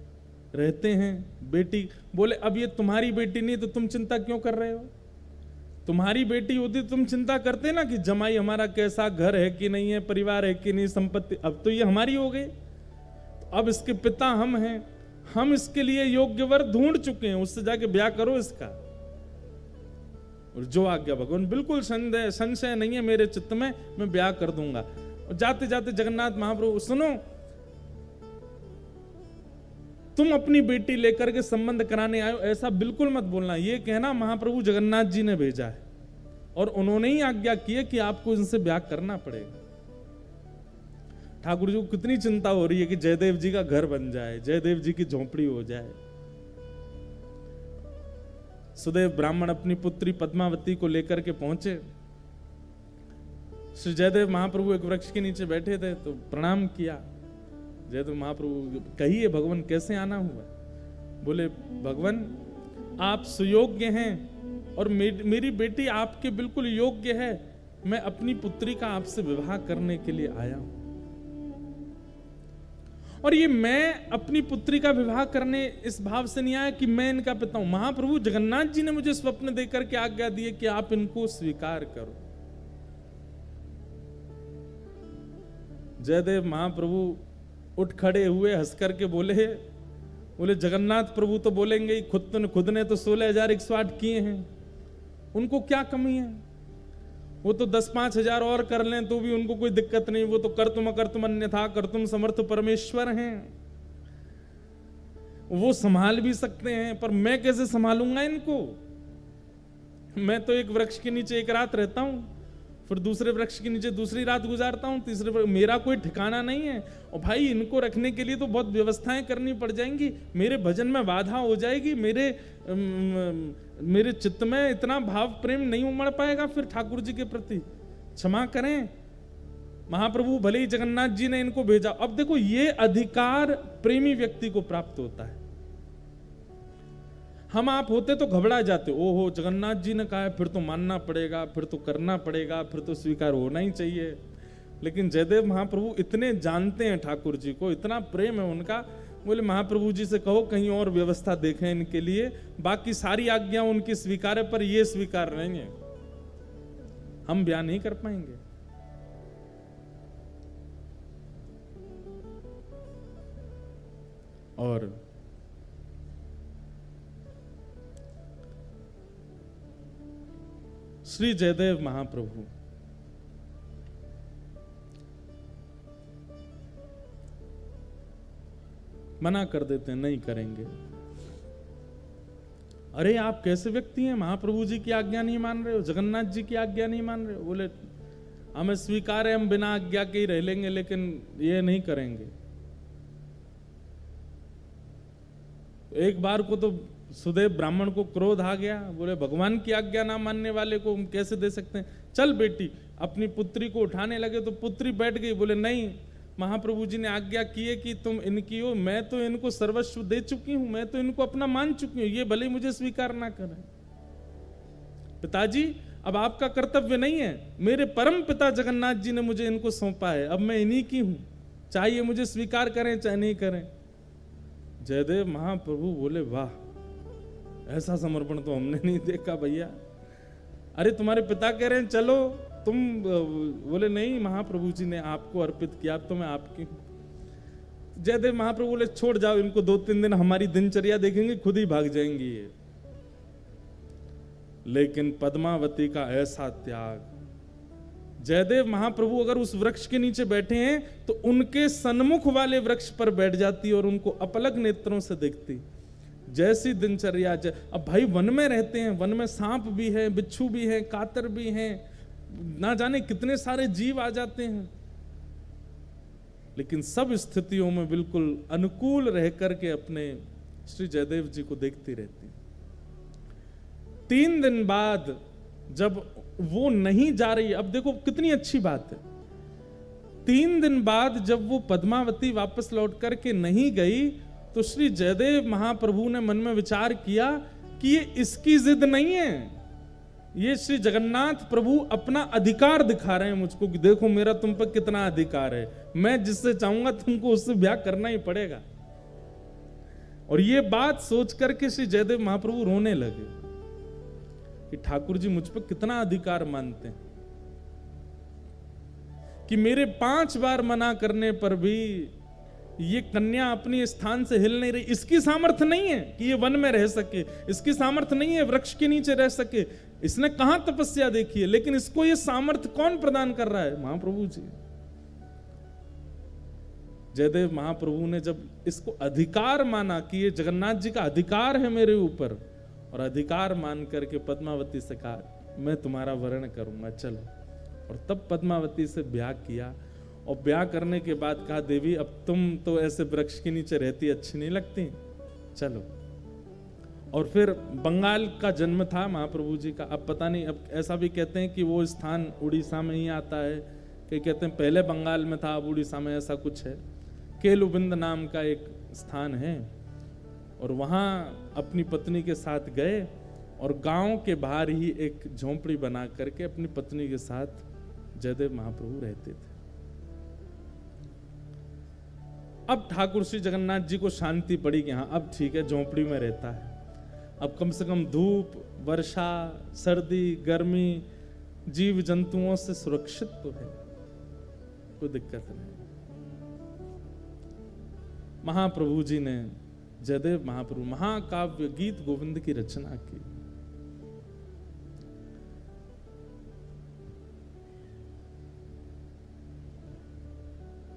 रहते हैं, बेटी। बोले अब ये तुम्हारी बेटी नहीं तो तुम चिंता क्यों कर रहे हो? तुम्हारी बेटी होती तुम चिंता करते ना कि जमाई हमारा कैसा, घर है कि नहीं है, परिवार है कि नहीं, संपत्ति। अब तो ये हमारी हो गई, तो अब इसके पिता हम हैं, हम इसके लिए योग्य वर ढूंढ चुके हैं, उससे जाके ब्याह करो इसका। और जो आज्ञा भगवान, बिल्कुल संशय नहीं है मेरे चित्त में, मैं ब्याह कर दूंगा। और जाते जाते जगन्नाथ महाप्रभु, सुनो, तुम अपनी बेटी लेकर के संबंध कराने आए हो, ऐसा बिल्कुल मत बोलना। ये कहना महाप्रभु जगन्नाथ जी ने भेजा है और उन्होंने ही आज्ञा की है कि आपको इनसे ब्याह करना पड़ेगा। ठाकुर जी को कितनी चिंता हो रही है कि जयदेव जी का घर बन जाए, जयदेव जी की झोंपड़ी हो जाए। सुदेव ब्राह्मण अपनी पुत्री पद्मावती को लेकर के पहुंचे। श्री जयदेव महाप्रभु एक वृक्ष के नीचे बैठे थे, तो प्रणाम किया। जयदेव महाप्रभु, कहिए भगवान कैसे आना हुआ? बोले भगवान आप सुयोग्य हैं और मेरी बेटी आपके बिल्कुल योग्य है, मैं अपनी पुत्री का आपसे विवाह करने के लिए आया हूं। और ये मैं अपनी पुत्री का विवाह करने इस भाव से नहीं आया कि मैं इनका पिता हूं। महाप्रभु जगन्नाथ जी ने मुझे स्वप्न देकर के आज्ञा दी है कि आप इनको स्वीकार करो। जयदेव महाप्रभु उठ खड़े हुए, हंस करके बोले जगन्नाथ प्रभु तो बोलेंगे ही, खुद ने तो 16,108 किए हैं, उनको क्या कमी है? वो तो 10-5 हजार और कर लें तो भी उनको कोई दिक्कत नहीं, वो तो कर्तुम अकर्तुम अन्यथा कर्तुम समर्थ परमेश्वर हैं, वो संभाल भी सकते हैं। पर मैं कैसे संभालूंगा इनको? मैं तो एक वृक्ष के नीचे एक रात रहता हूं, फिर दूसरे वृक्ष के नीचे दूसरी रात गुजारता हूं, तीसरे मेरा कोई ठिकाना नहीं है। और भाई इनको रखने के लिए तो बहुत व्यवस्थाएं करनी पड़ जाएंगी, मेरे भजन में बाधा हो जाएगी, मेरे चित्त में इतना भाव प्रेम नहीं उमड़ पाएगा फिर ठाकुर जी के प्रति। क्षमा करें महाप्रभु, भले ही जगन्नाथ जी ने इनको भेजा। अब देखो ये अधिकार प्रेमी व्यक्ति को प्राप्त होता है। हम आप होते तो घबरा जाते, ओहो जगन्नाथ जी ने कहा है, फिर तो मानना पड़ेगा, फिर तो करना पड़ेगा, फिर तो स्वीकार होना ही चाहिए। लेकिन जयदेव महाप्रभु इतने जानते हैं ठाकुर जी को, इतना प्रेम है उनका। बोले महाप्रभु जी से कहो कहीं और व्यवस्था देखें इनके लिए, बाकी सारी आज्ञा उनकी स्वीकार है, पर ये स्वीकार नहीं है, हम ब्याह नहीं कर पाएंगे। और श्री जयदेव महाप्रभु मना कर देते हैं, नहीं करेंगे। अरे आप कैसे व्यक्ति हैं, महाप्रभु जी की आज्ञा नहीं मान रहे हो, जगन्नाथ जी की आज्ञा नहीं मान रहे हो? बोले हमें स्वीकार है, हम बिना आज्ञा के ही रह लेंगे, लेकिन ये नहीं करेंगे। एक बार को तो सुदेव ब्राह्मण को क्रोध आ गया, बोले भगवान की आज्ञा ना मानने वाले को हम कैसे दे सकते हैं, चल बेटी। अपनी पुत्री को उठाने लगे तो पुत्री बैठ गई। बोले नहीं, महाप्रभु जी ने आज्ञा की है कि तुम इनकी हो, मैं तो इनको सर्वस्व दे चुकी हूं, मैं तो इनको अपना मान चुकी हूं, ये भले मुझे स्वीकार ना करें। पिताजी अब आपका कर्तव्य नहीं है, मेरे परम पिता जगन्नाथ जी ने मुझे इनको सौंपा है, अब मैं इन्हीं की हूं, चाहे मुझे स्वीकार करें चाहे नहीं करें। जयदेव महाप्रभु बोले वाह, ऐसा समर्पण तो हमने नहीं देखा भैया। अरे तुम्हारे पिता कह रहे हैं चलो तुम, बोले नहीं महाप्रभु जी ने आपको अर्पित किया, तो मैं आपकी। जयदेव महाप्रभु बोले छोड़ जाओ इनको, 2-3 दिन हमारी दिनचर्या देखेंगे, खुद ही भाग जाएंगी ये। लेकिन पद्मावती का ऐसा त्याग, जयदेव महाप्रभु अगर उस वृक्ष के नीचे बैठे हैं तो उनके सन्मुख वाले वृक्ष पर बैठ जाती और उनको अपलक नेत्रों से देखती। जैसी दिनचर्या। अब भाई वन में रहते हैं, वन में सांप भी है, बिच्छू भी है, कातर भी हैं, ना जाने कितने सारे जीव आ जाते हैं, लेकिन सब स्थितियों में बिल्कुल अनुकूल रह करके अपने श्री जयदेव जी को देखती रहती। 3 दिन बाद जब वो नहीं जा रही, अब देखो कितनी अच्छी बात है, 3 दिन बाद जब वो पद्मावती वापस लौट करके नहीं गई, तो श्री जयदेव महाप्रभु ने मन में विचार किया कि ये इसकी जिद नहीं है, ये श्री जगन्नाथ प्रभु अपना अधिकार दिखा रहे हैं मुझको कि देखो मेरा तुम पर कितना अधिकार है, मैं जिससे चाहूंगा तुमको उससे ब्याह करना ही पड़ेगा। और ये बात सोच करके श्री जयदेव महाप्रभु रोने लगे कि ठाकुर जी मुझ पर कितना अधिकार मानते हैं कि मेरे 5 बार मना करने पर भी ये कन्या अपनी स्थान से हिल नहीं रही। इसकी सामर्थ्य नहीं है कि ये वन में रह सके, इसकी सामर्थ्य नहीं है वृक्ष के नीचे रह सके, इसने कहां तपस्या देखी है, लेकिन इसको ये सामर्थ्य कौन प्रदान कर रहा है? महाप्रभु जी। जयदेव महाप्रभु ने जब इसको अधिकार माना कि ये जगन्नाथ जी का अधिकार है मेरे ऊपर, और अधिकार मान करके पद्मावती से कहा मैं तुम्हारा वर्ण करूंगा, चलो। और तब पद्मावती से ब्याह किया, और ब्याह करने के बाद कहा देवी अब तुम तो ऐसे वृक्ष के नीचे रहती अच्छी नहीं लगती, चलो। और फिर बंगाल का जन्म था महाप्रभु जी का। अब पता नहीं, अब ऐसा भी कहते हैं कि वो स्थान उड़ीसा में ही आता है, कि कहते हैं पहले बंगाल में था अब उड़ीसा में, ऐसा कुछ है। केलुबिंद नाम का एक स्थान है, और वहां अपनी पत्नी के साथ गए, और गांव के बाहर ही एक झोंपड़ी बना करके अपनी पत्नी के साथ जयदेव महाप्रभु रहते थे। अब ठाकुर श्री जगन्नाथ जी को शांति पड़ी कि हाँ अब ठीक है, झोंपड़ी में रहता है, अब कम से कम धूप, वर्षा, सर्दी, गर्मी, जीव जंतुओं से सुरक्षित तो है, कोई दिक्कत नहीं। महाप्रभु जी ने, जयदेव महाप्रभु महाकाव्य गीत गोविंद की रचना की।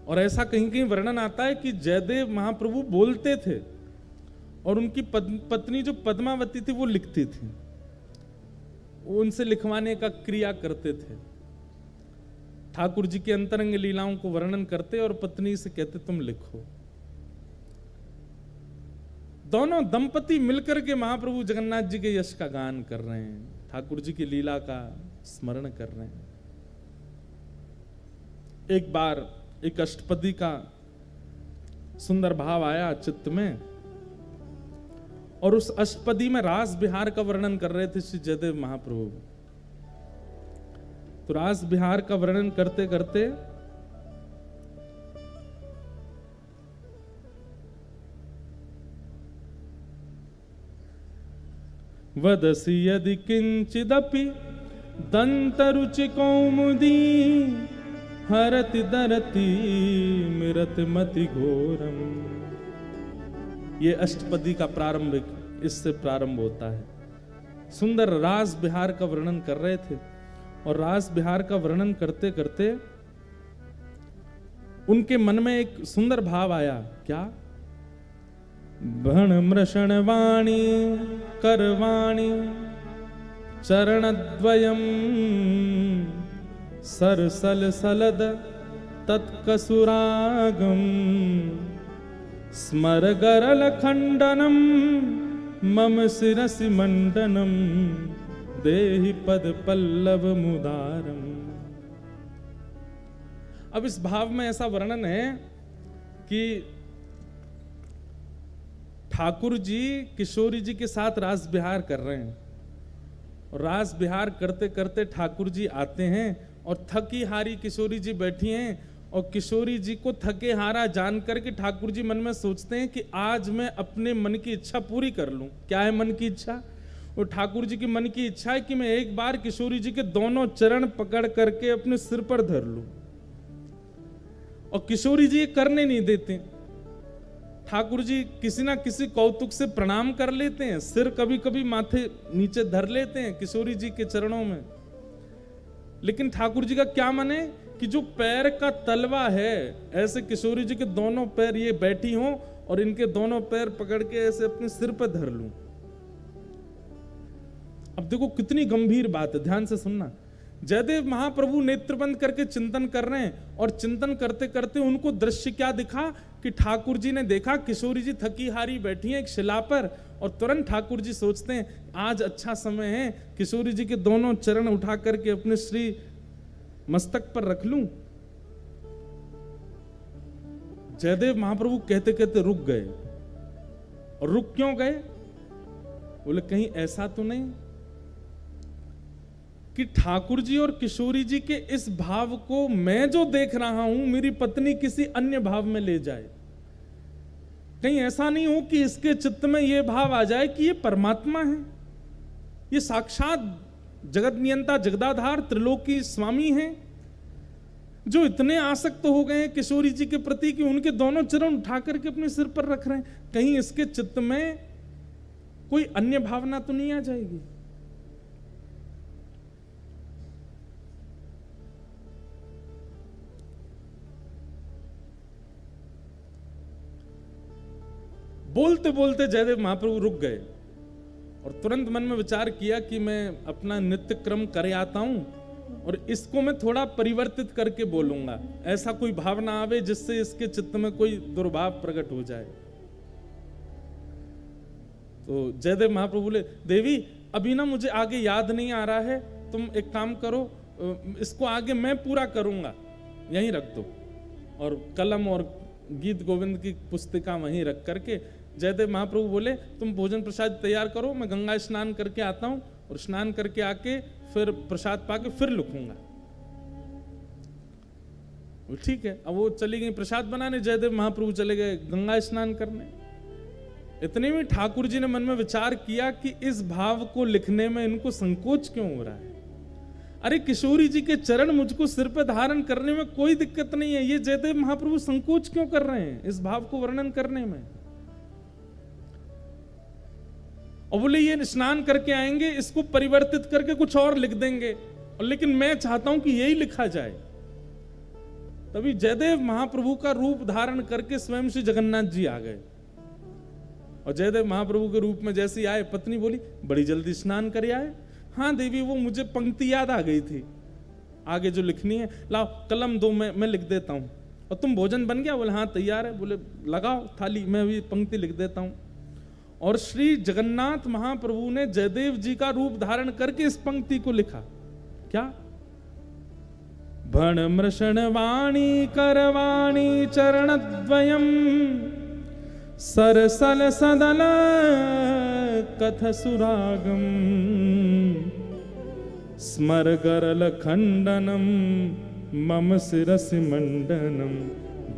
और ऐसा कहीं कहीं वर्णन आता है कि जयदेव महाप्रभु बोलते थे और उनकी पत्नी जो पद्मावती थी वो लिखती थी, वो उनसे लिखवाने का क्रिया करते थे। ठाकुर जी की अंतरंग लीलाओं को वर्णन करते और पत्नी से कहते तुम लिखो। दोनों दंपति मिलकर के महाप्रभु जगन्नाथ जी के यश का गान कर रहे हैं, ठाकुर जी की लीला का स्मरण कर रहे हैं। एक बार एक अष्टपदी का सुंदर भाव आया चित्त में, और उस अष्टपदी में रास बिहार का वर्णन कर रहे थे श्री जयदेव महाप्रभु। तो रास बिहार का वर्णन करते करते वदसि यदि किंचिदपि दंतरुचि कौमुदी हरति दरति मिरत मति घोरम। ये अष्टपदी का प्रारंभिक इससे प्रारंभ होता है। सुंदर रास बिहार का वर्णन कर रहे थे, और रास बिहार का वर्णन करते करते उनके मन में एक सुंदर भाव आया। क्या? भण मृषण वाणी करवाणी चरणद्वयम् सरसल सलद तत्कसुरागम स्मर गरल खंडनम मम शिरसि मंडनम देहि पद पल्लव मुदारम। अब इस भाव में ऐसा वर्णन है कि ठाकुर जी किशोरी जी के साथ रास बिहार कर रहे हैं, और रास बिहार करते करते ठाकुर जी आते हैं और थकी हारी किशोरी जी बैठी हैं, और किशोरी जी को थके हारा जान करके ठाकुर जी मन में सोचते हैं कि आज मैं अपने मन की इच्छा पूरी कर लूं। क्या है मन की इच्छा? और ठाकुर जी की मन की इच्छा है कि मैं एक बार किशोरी जी के दोनों चरण पकड़ करके अपने सिर पर धर लूं, और किशोरी जी ये करने नहीं देते। ठाकुर जी किसी ना किसी कौतुक से प्रणाम कर लेते हैं, सिर कभी कभी माथे नीचे धर लेते हैं किशोरी जी के चरणों में, लेकिन ठाकुर जी का क्या मन है कि जो पैर का तलवा है, ऐसे किशोरी जी के दोनों पैर ये बैठी हों और इनके दोनों पैर पकड़ के ऐसे अपने सिर पर धर लूं। अब देखो कितनी गंभीर बात है, ध्यान से सुनना। जयदेव महाप्रभु नेत्र बंद करके चिंतन कर रहे हैं और चिंतन करते करते उनको दृश्य क्या दिखा कि ठाकुर जी ने देखा किशोरी जी थकी हारी बैठी हैं एक शिला पर, और तुरंत ठाकुर जी सोचते हैं आज अच्छा समय है, किशोरी जी के दोनों चरण उठा करके अपने श्री मस्तक पर रख लूं। जयदेव महाप्रभु कहते कहते रुक गए। और रुक क्यों गए? बोले कहीं ऐसा तो नहीं कि ठाकुर जी और किशोरी जी के इस भाव को मैं जो देख रहा हूं मेरी पत्नी किसी अन्य भाव में ले जाए। कहीं ऐसा नहीं हो कि इसके चित्त में यह भाव आ जाए कि ये परमात्मा है, ये साक्षात जगत नियंता जगदाधार त्रिलोकी स्वामी हैं, जो इतने आसक्त हो गए हैं किशोरी जी के प्रति कि उनके दोनों चरण उठा करके अपने सिर पर रख रहे हैं। कहीं इसके चित्त में कोई अन्य भावना तो नहीं आ जाएगी? बोलते बोलते जयदेव महाप्रभु रुक गए और तुरंत मन में विचार किया कि मैं अपना नित्य क्रम करे आता हूं और इसको मैं थोड़ा परिवर्तित करके बोलूंगा, ऐसा कोई भावना आवे जिससे इसके चित्त में कोई दुर्भाव प्रकट हो जाए। तो जयदेव महाप्रभु बोले, देवी अभी ना मुझे आगे याद नहीं आ रहा है, तुम एक काम करो, इसको आगे मैं पूरा करूंगा, यहीं रख दो। और कलम और गीत गोविंद की पुस्तिका वहीं रख करके जयदेव महाप्रभु बोले, तुम भोजन प्रसाद तैयार करो, मैं गंगा स्नान करके आता हूं और स्नान करके आके फिर प्रसाद पाके फिर लिखूंगा। ठीक है। अब वो चली गई प्रसाद बनाने, जयदेव महाप्रभु चले गए गंगा स्नान करने। इतने में ठाकुर जी ने मन में विचार किया कि इस भाव को लिखने में इनको संकोच क्यों हो रहा है। अरे किशोरी जी के चरण मुझको सिर पर धारण करने में कोई दिक्कत नहीं है, ये जयदेव महाप्रभु संकोच क्यों कर रहे हैं इस भाव को वर्णन करने में? और बोले ये स्नान करके आएंगे, इसको परिवर्तित करके कुछ और लिख देंगे, और लेकिन मैं चाहता हूं कि यही लिखा जाए। तभी जयदेव महाप्रभु का रूप धारण करके स्वयं श्री जगन्नाथ जी आ गए। और जयदेव महाप्रभु के रूप में जैसे आए, पत्नी बोली बड़ी जल्दी स्नान करे आए। हाँ देवी, वो मुझे पंक्ति याद आ गई थी, आगे जो लिखनी है, लाओ कलम दो, मैं लिख देता हूं। और तुम भोजन बन गया? बोले हाँ तैयार है। बोले लगाओ थाली, मैं भी पंक्ति लिख देता हूं। और श्री जगन्नाथ महाप्रभु ने जयदेव जी का रूप धारण करके इस पंक्ति को लिखा। क्या? भण मृषण वाणी करवाणी चरणद्वयम् सरसल सदल कथ सुरागम स्मर गरल खंडनम मम शिरसि मंडनम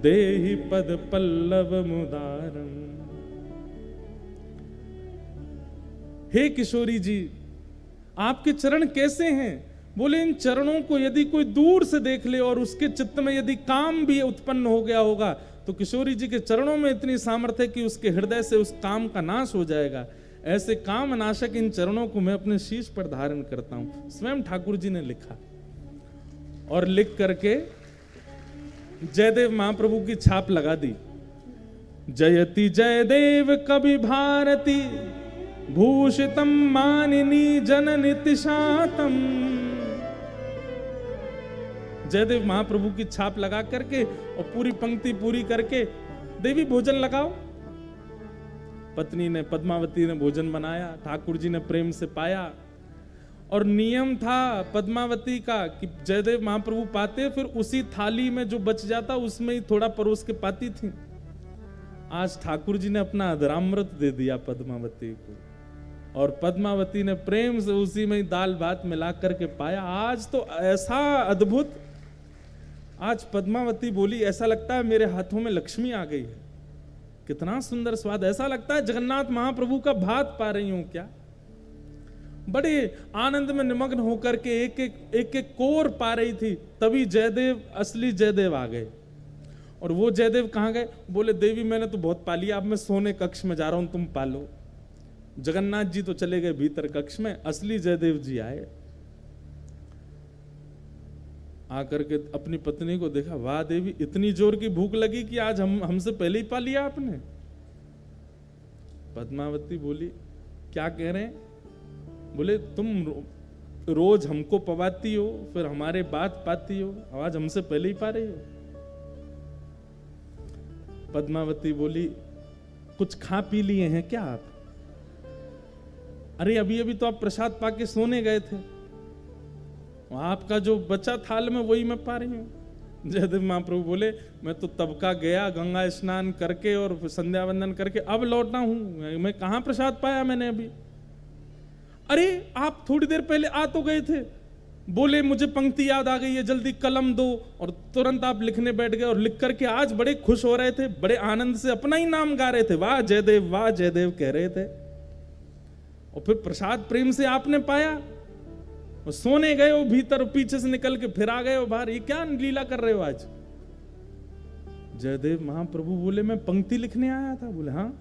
देहि पद पल्लव मुदारम। हे किशोरी जी, आपके चरण कैसे हैं? बोले इन चरणों को यदि कोई दूर से देख ले और उसके चित्त में यदि काम भी उत्पन्न हो गया होगा तो किशोरी जी के चरणों में इतनी सामर्थ्य है कि उसके हृदय से उस काम का नाश हो जाएगा। ऐसे काम नाशक इन चरणों को मैं अपने शीश पर धारण करता हूं। स्वयं ठाकुर जी ने लिखा और लिख करके जयदेव महाप्रभु की छाप लगा दी। जयति जयदेव कवि भारती भूषितम मानिनी जननि तिशातम। जयदेव महाप्रभु की छाप लगा करके और पूरी पंक्ति पूरी करके, देवी भोजन लगाओ। पत्नी ने, पद्मावती ने भोजन बनाया, ठाकुर जी ने प्रेम से पाया। और नियम था पद्मावती का कि जयदेव महाप्रभु पाते, फिर उसी थाली में जो बच जाता उसमें ही थोड़ा परोस के पाती थी। आज ठाकुर जी ने अपना अधरामृत दे दिया पद्मावती को, और पद्मावती ने प्रेम से उसी में ही दाल भात मिला करके पाया। आज तो ऐसा अद्भुत, आज पद्मावती बोली ऐसा लगता है मेरे हाथों में लक्ष्मी आ गई है। कितना सुंदर स्वाद, ऐसा लगता है जगन्नाथ महाप्रभु का भात पा रही हूं क्या। बड़े आनंद में निमग्न होकर के एक एक कोर पा रही थी। तभी जयदेव, असली जयदेव आ गए। और वो जयदेव कहां गए? बोले देवी मैंने तो बहुत पा लिया, अब मैं सोने कक्ष में जा रहा हूं, तुम पालो। जगन्नाथ जी तो चले गए भीतर कक्ष में, असली जयदेव जी आए। आकर के अपनी पत्नी को देखा, वाह देवी, इतनी जोर की भूख लगी कि आज हमसे पहले ही पा लिया आपने। पद्मावती बोली, क्या कह रहे हैं? बोले, तुम रोज हमको पवाती हो, फिर हमारे बात पाती हो, आवाज हमसे पहले ही पा रही हो। पद्मावती बोली, कुछ खा पी लिए हैं क्या आप? अरे अभी अभी तो आप प्रसाद पाके सोने गए थे, आपका जो बचा थाल में वही मैं पा रही हूं। जयदेव महाप्रभु बोले, मैं तो तब का गया, गंगा स्नान करके और संध्या वंदन करके अब लौटा हूं, मैं कहां प्रसाद पाया मैंने अभी। अरे आप थोड़ी देर पहले आ तो गए थे, बोले मुझे पंक्ति याद आ गई है, जल्दी कलम दो, और तुरंत आप लिखने बैठ गए और लिख करके आज बड़े खुश हो रहे थे, बड़े आनंद से अपना ही नाम गा रहे थे, वाह जयदेव कह रहे थे। और फिर प्रसाद प्रेम से आपने पाया और सोने गए हो भीतर, पीछे से निकल के फिर आ गए हो बाहर, ये क्या लीला कर रहे हो आज? जयदेव महाप्रभु बोले, मैं पंक्ति लिखने आया था। बोले, हाँ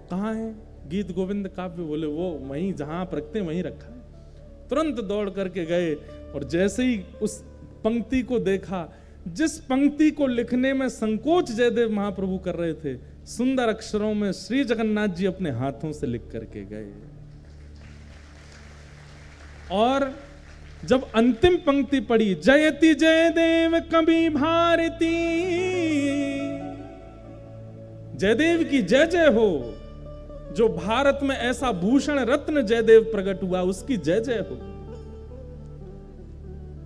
कहाँ है? गीत गोविंद काव्य। बोले, वो वहीं जहां आप रखते हैं वहीं रखा है। तुरंत दौड़ करके गए और जैसे ही उस पंक्ति को देखा, जिस पंक्ति को लिखने में संकोच जयदेव महाप्रभु कर रहे थे, सुंदर अक्षरों में श्री जगन्नाथ जी अपने हाथों से लिख करके गए। और जब अंतिम पंक्ति पड़ी, जयति जयदेव कवि भारती, जयदेव की जय जय हो, जो भारत में ऐसा भूषण रत्न जयदेव प्रकट हुआ उसकी जय जय हो।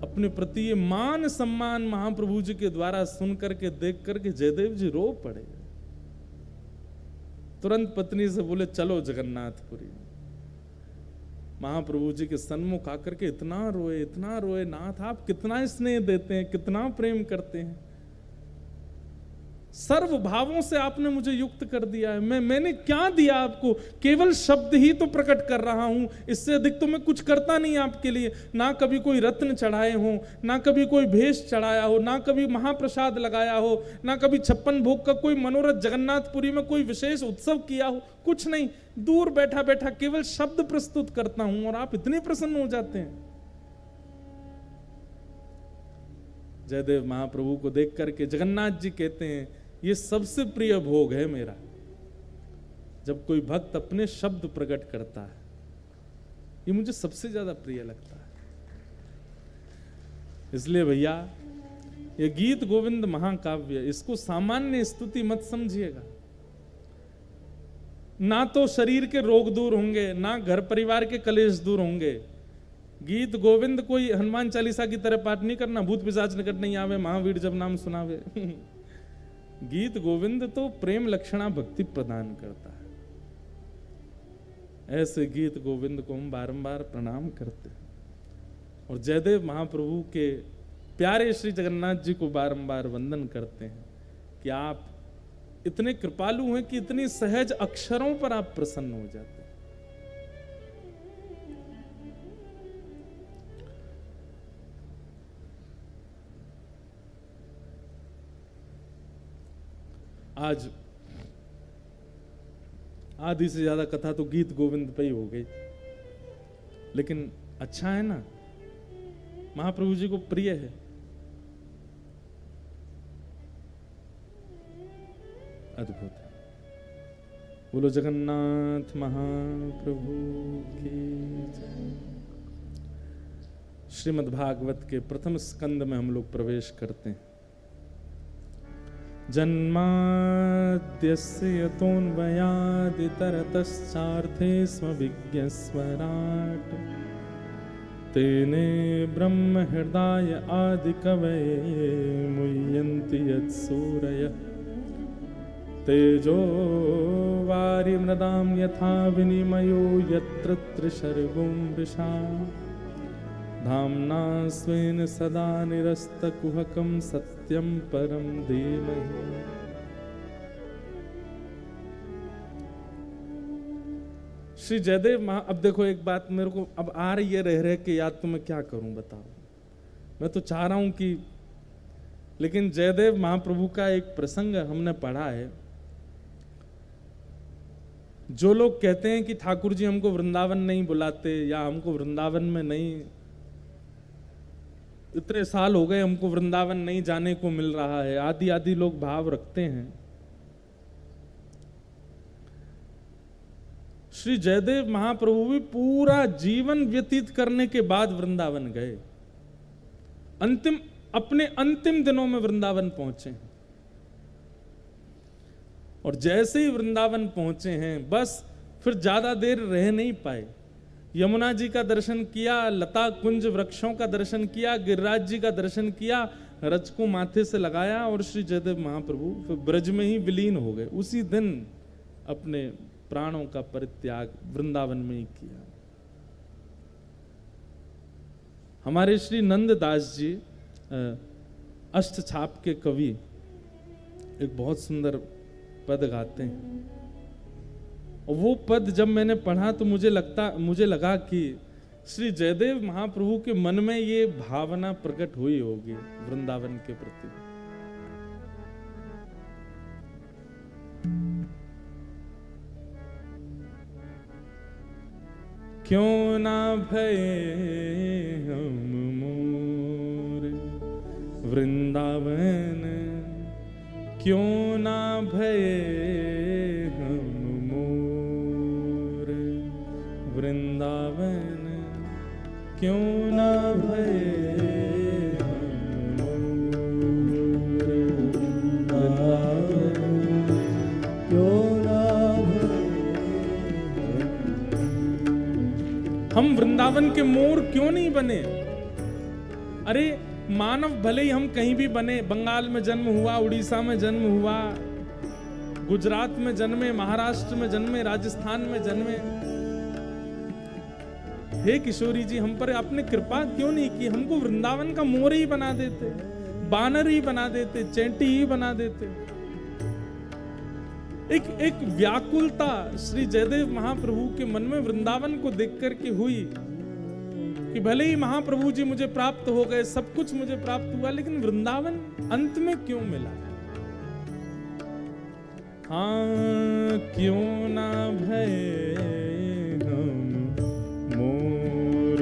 अपने प्रति ये मान सम्मान महाप्रभु जी के द्वारा सुन करके देख करके जयदेव जी रो पड़े। तुरंत पत्नी से बोले, चलो जगन्नाथपुरी। महाप्रभु जी के सन्मुख आकर के इतना रोए, नाथ आप कितना स्नेह देते हैं, कितना प्रेम करते हैं, सर्व भावों से आपने मुझे युक्त कर दिया है। मैंने क्या दिया आपको? केवल शब्द ही तो प्रकट कर रहा हूं, इससे अधिक तो मैं कुछ करता नहीं आपके लिए। ना कभी कोई रत्न चढ़ाए हो, ना कभी कोई भेष चढ़ाया हो, ना कभी महाप्रसाद लगाया हो, ना कभी 56 भोग का कोई मनोरथ जगन्नाथपुरी में कोई विशेष उत्सव किया हो, कुछ नहीं। दूर बैठा बैठा केवल शब्द प्रस्तुत करता हूं और आप इतने प्रसन्न हो जाते हैं। जयदेव महाप्रभु को देख करके जगन्नाथ जी कहते हैं, ये सबसे प्रिय भोग है मेरा, जब कोई भक्त अपने शब्द प्रकट करता है, ये मुझे सबसे ज्यादा प्रिय लगता है। इसलिए भैया, ये गीत गोविंद महाकाव्य, इसको सामान्य स्तुति मत समझिएगा। ना तो शरीर के रोग दूर होंगे, ना घर परिवार के कलेश दूर होंगे। गीत गोविंद कोई हनुमान चालीसा की तरह पाठ नहीं करना, भूत पिशाच निकट नहीं आवे, महावीर जब नाम सुनावे। गीत गोविंद तो प्रेम लक्षणा भक्ति प्रदान करता है। ऐसे गीत गोविंद को हम बारंबार प्रणाम करते हैं और जयदेव महाप्रभु के प्यारे श्री जगन्नाथ जी को बारंबार वंदन करते हैं कि आप इतने कृपालु हैं कि इतनी सहज अक्षरों पर आप प्रसन्न हो जाते हैं। आज आधी से ज्यादा कथा तो गीत गोविंद पे ही हो गई, लेकिन अच्छा है ना, महाप्रभु जी को प्रिय है। अद्भुत। बोलो जगन्नाथ महाप्रभु की जय। श्रीमद् भागवत के प्रथम स्कंद में हम लोग प्रवेश करते हैं। जन्माद्यस्य यतोऽन्वयादितरतश्चार्थे स्म विज्ञस्वराट् तेने ब्रह्म हृदय आदिकवये मुह्यन्ति यत्सूरयः तेजो वारिमृदां यथा विनिमयो यत्र त्रिशर्गो मृषा धाम्ना स्वेन सदा निरस्तकुहकं सत्यं परं धीमहि। श्री जयदेव महा, अब देखो एक बात मेरे को अब आ रही है रह के याद, तो मैं क्या करूं बताओ। मैं तो चाह रहा हूं कि, लेकिन जयदेव महाप्रभु का एक प्रसंग हमने पढ़ा है। जो लोग कहते हैं कि ठाकुर जी हमको वृंदावन नहीं बुलाते या हमको वृंदावन में नहीं, इतने साल हो गए हमको वृंदावन नहीं जाने को मिल रहा है, आदि आदि लोग भाव रखते हैं। श्री जयदेव महाप्रभु भी पूरा जीवन व्यतीत करने के बाद वृंदावन गए, अपने अंतिम दिनों में वृंदावन पहुंचे हैं। और जैसे ही वृंदावन पहुंचे हैं, बस फिर ज्यादा देर रह नहीं पाए। यमुना जी का दर्शन किया, लता कुंज वृक्षों का दर्शन किया, गिरिराज जी का दर्शन किया, रज को माथे से लगाया और श्री जयदेव महाप्रभु फिर ब्रज में ही विलीन हो गए। उसी दिन अपने प्राणों का परित्याग वृंदावन में ही किया। हमारे श्री नंददास जी अष्टछाप के कवि एक बहुत सुंदर पद गाते हैं, और वो पद जब मैंने पढ़ा तो मुझे लगा कि श्री जयदेव महाप्रभु के मन में ये भावना प्रकट हुई होगी वृंदावन के प्रति। क्यों ना भये हम मोर वृंदावन, क्यों ना भये हम मोर वृंदावन, क्यों ना भये हम मोर वृंदावन, क्यों ना भये हम वृंदावन के मोर क्यों नहीं बने। अरे मानव भले ही हम कहीं भी बने, बंगाल में जन्म हुआ, उड़ीसा में जन्म हुआ, गुजरात में जन्मे, महाराष्ट्र में जन्मे, राजस्थान में जन्मे, हे किशोरी जी हम पर आपने कृपा क्यों नहीं की। हमको वृंदावन का मोर ही बना देते, बानर ही बना देते, चैंटी ही बना देते। एक व्याकुलता श्री जयदेव महाप्रभु के मन में वृंदावन को देख करके हुई कि भले ही महाप्रभु जी मुझे प्राप्त हो गए, सब कुछ मुझे प्राप्त हुआ, लेकिन वृंदावन अंत में क्यों मिला। हाँ क्यों ना भये हम मोर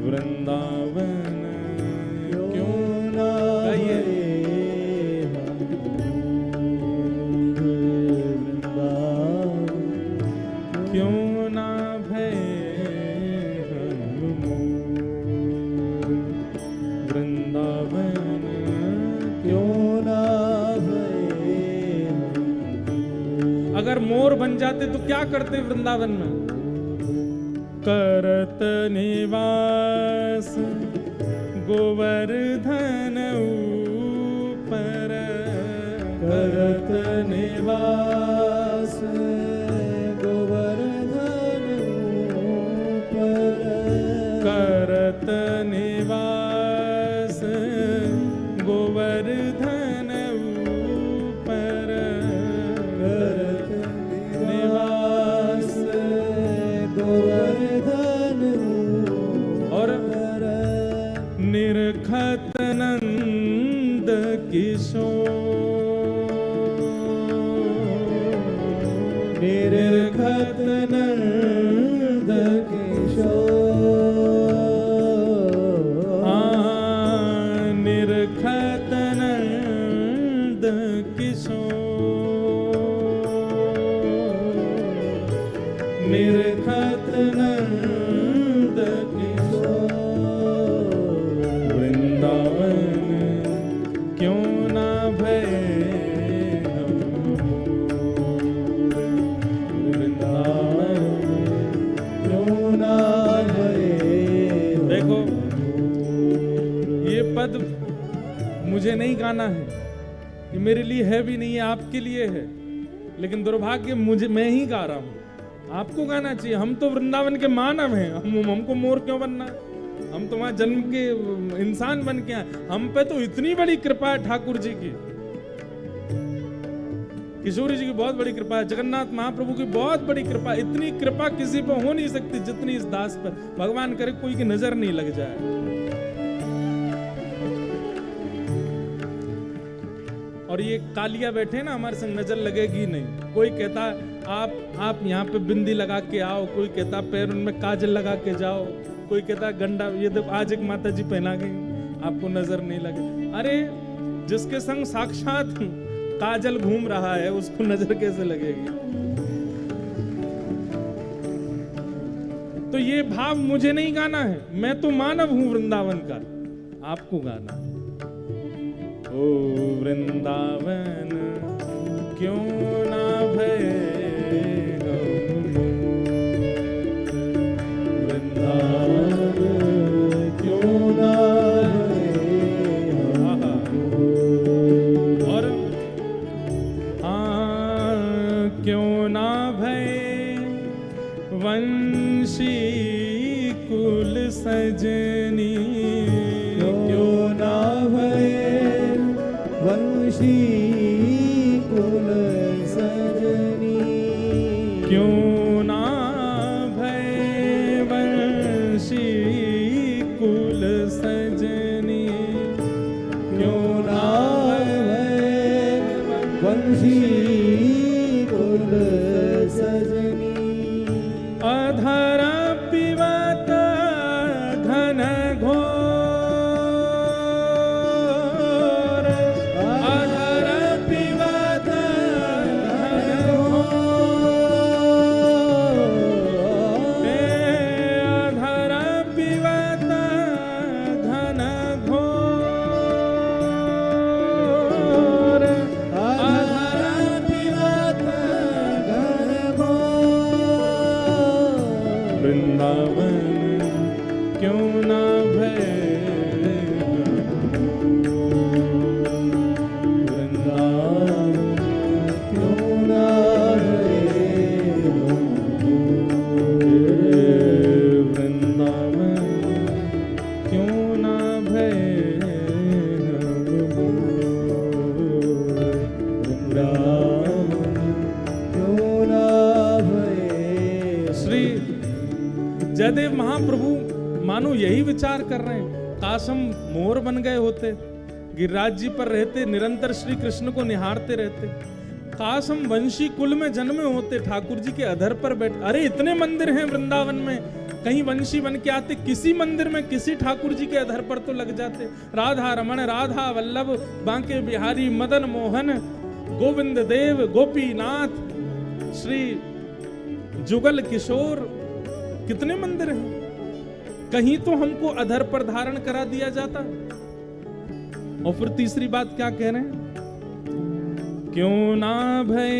वृंदावन, क्यों ना भये क्यों ना भये हम मोर वृंदावन, क्यों ना भये। अगर मोर बन जाते तो क्या करते वृंदावन में। करत निवास गोवर्धन ऊपर, करत निवास गोवर्धन ऊपर, करत निवास गोवर्धन ऊपर, करत निवास गोवर्धन और निरखत नंद किशोर, निरखत नंद किशोर, निरखत नंद किशोर, निरखत नंद किशोर, वृंदावन क्यों ना भये हम मोर, वृंदावन क्यों ना भये। देखो ये पद मुझे नहीं गाना है, ये मेरे लिए है भी नहीं है, आपके लिए है, लेकिन दुर्भाग्य मैं ही गा रहा हूं। आपको गाना चाहिए। हम तो वृंदावन के मानव हैं, हमको मोर क्यों बनना है। हम तो वहां जन्म के इंसान बन के आए। हम पे तो इतनी बड़ी कृपा है ठाकुर जी की, किशोरी जी की बहुत बड़ी कृपा है, जगन्नाथ महाप्रभु की बहुत बड़ी कृपा। इतनी कृपा किसी पे हो नहीं सकती जितनी इस दास पर। भगवान करे कोई की नजर नहीं लग जाए। और ये कालिया बैठे ना हमारे संग, नजर लगेगी नहीं। कोई कहता आप यहाँ पे बिंदी लगा के आओ, कोई कहता पैर उनमें काजल लगा के जाओ, कोई कहता गंडा, ये तो आज एक माता जी पहना गई आपको नजर नहीं लगे। अरे जिसके संग साक्षात काजल घूम रहा है उसको नजर कैसे लगेगी। तो ये भाव मुझे नहीं गाना है, मैं तो मानव हूं वृंदावन का, आपको गाना है। ओ वृंदावन क्यों ना भय, वृंदावन क्यों ना भय, और क्यों ना भय वंशी कुल सजनी, क्यों ना भय वंशी कुल सजनी, क्यों ना भय वंशी कुल सजनी, क्यों ना भय वंशी कुल सजनी, अधर पिबत घन घोर, अधर पिबत घन घोर, अधर पिबत घन घोर, अधर पिबत घन घोर, वृंदावन क्यों ना भय, वृंदावन क्यों ना भय, वृंदावन क्यों ना भय, वृंदावन क्यों ना भय। श्री जयदेव महाप्रभु मानो यही विचार कर रहे हैं, काश हम मोर बन गए होते, गिरिराज जी पर रहते, निरंतर श्री कृष्ण को निहारते रहते, काश हम वंशी कुल में जन्मे होते, ठाकुर जी के अधर पर बैठ, अरे इतने मंदिर हैं वृंदावन में, कहीं वंशी बन के आते, किसी मंदिर में किसी ठाकुर जी के अधर पर तो लग जाते, राधा रमण, राधा वल्लभ, बांके बिहारी, मदन मोहन, गोविंद देव, गोपीनाथ, श्री जुगल किशोर, कितने मंदिर हैं, कहीं तो हमको अधर पर धारण करा दिया जाता। और फिर तीसरी बात क्या कह रहे हैं, क्यों ना भय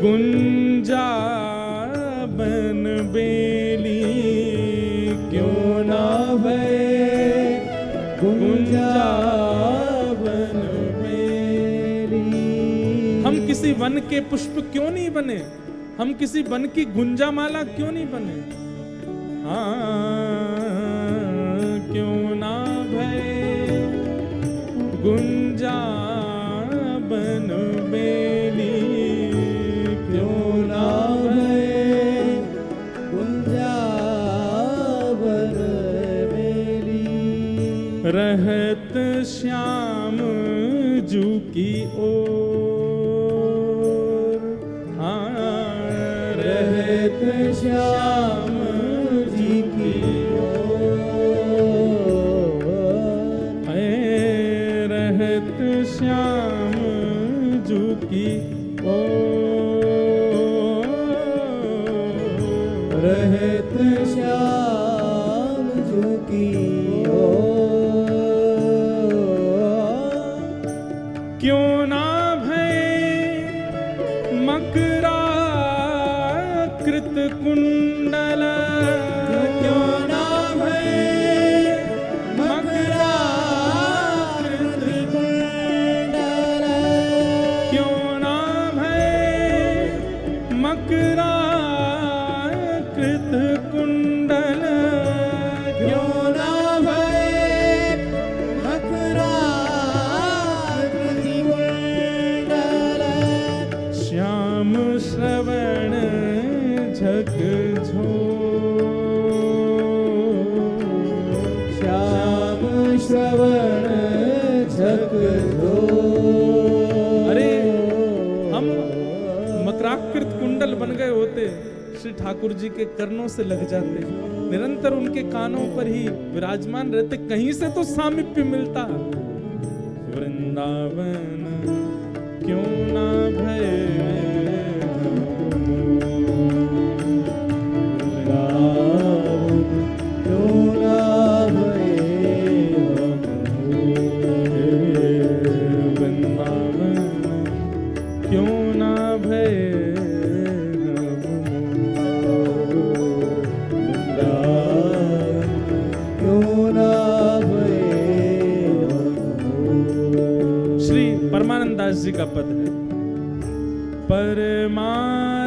गुंजाबन बेली, क्यों ना भय गुंजाबन बेली, हम किसी वन के पुष्प क्यों नहीं बने, हम किसी वन की गुंजामाला क्यों नहीं बने, क्यों ना भय गुंजाबन बेली, क्यों ना भय गुंजाबन बेली, रहत श्याम जू की ओर, रहत श्याम जी की ओर, रहत श्याम जू की ओर, रहत श्याम जी की ओर, क्यों ना भय मकरा कृत कुंडल, क्यों ना भय मकरा कृत कुंडल, क्यों ना भय मकरा कृत कुंडल, क्यों ना भय मकरा कृत कुंडल, श्याम श्रवण झकझोर, श्याम श्रवण झकझोर। अरे हम मकराकृत कुंडल बन गए होते, श्री ठाकुर जी के कर्णों से लग जाते, निरंतर उनके कानों पर ही विराजमान रहते, कहीं से तो सामीप्य मिलता। वृंदावन क्यों ना भय, क्यों ना भय क्यों ना भये श्री परमानंद दास जी का पद है। परमानंद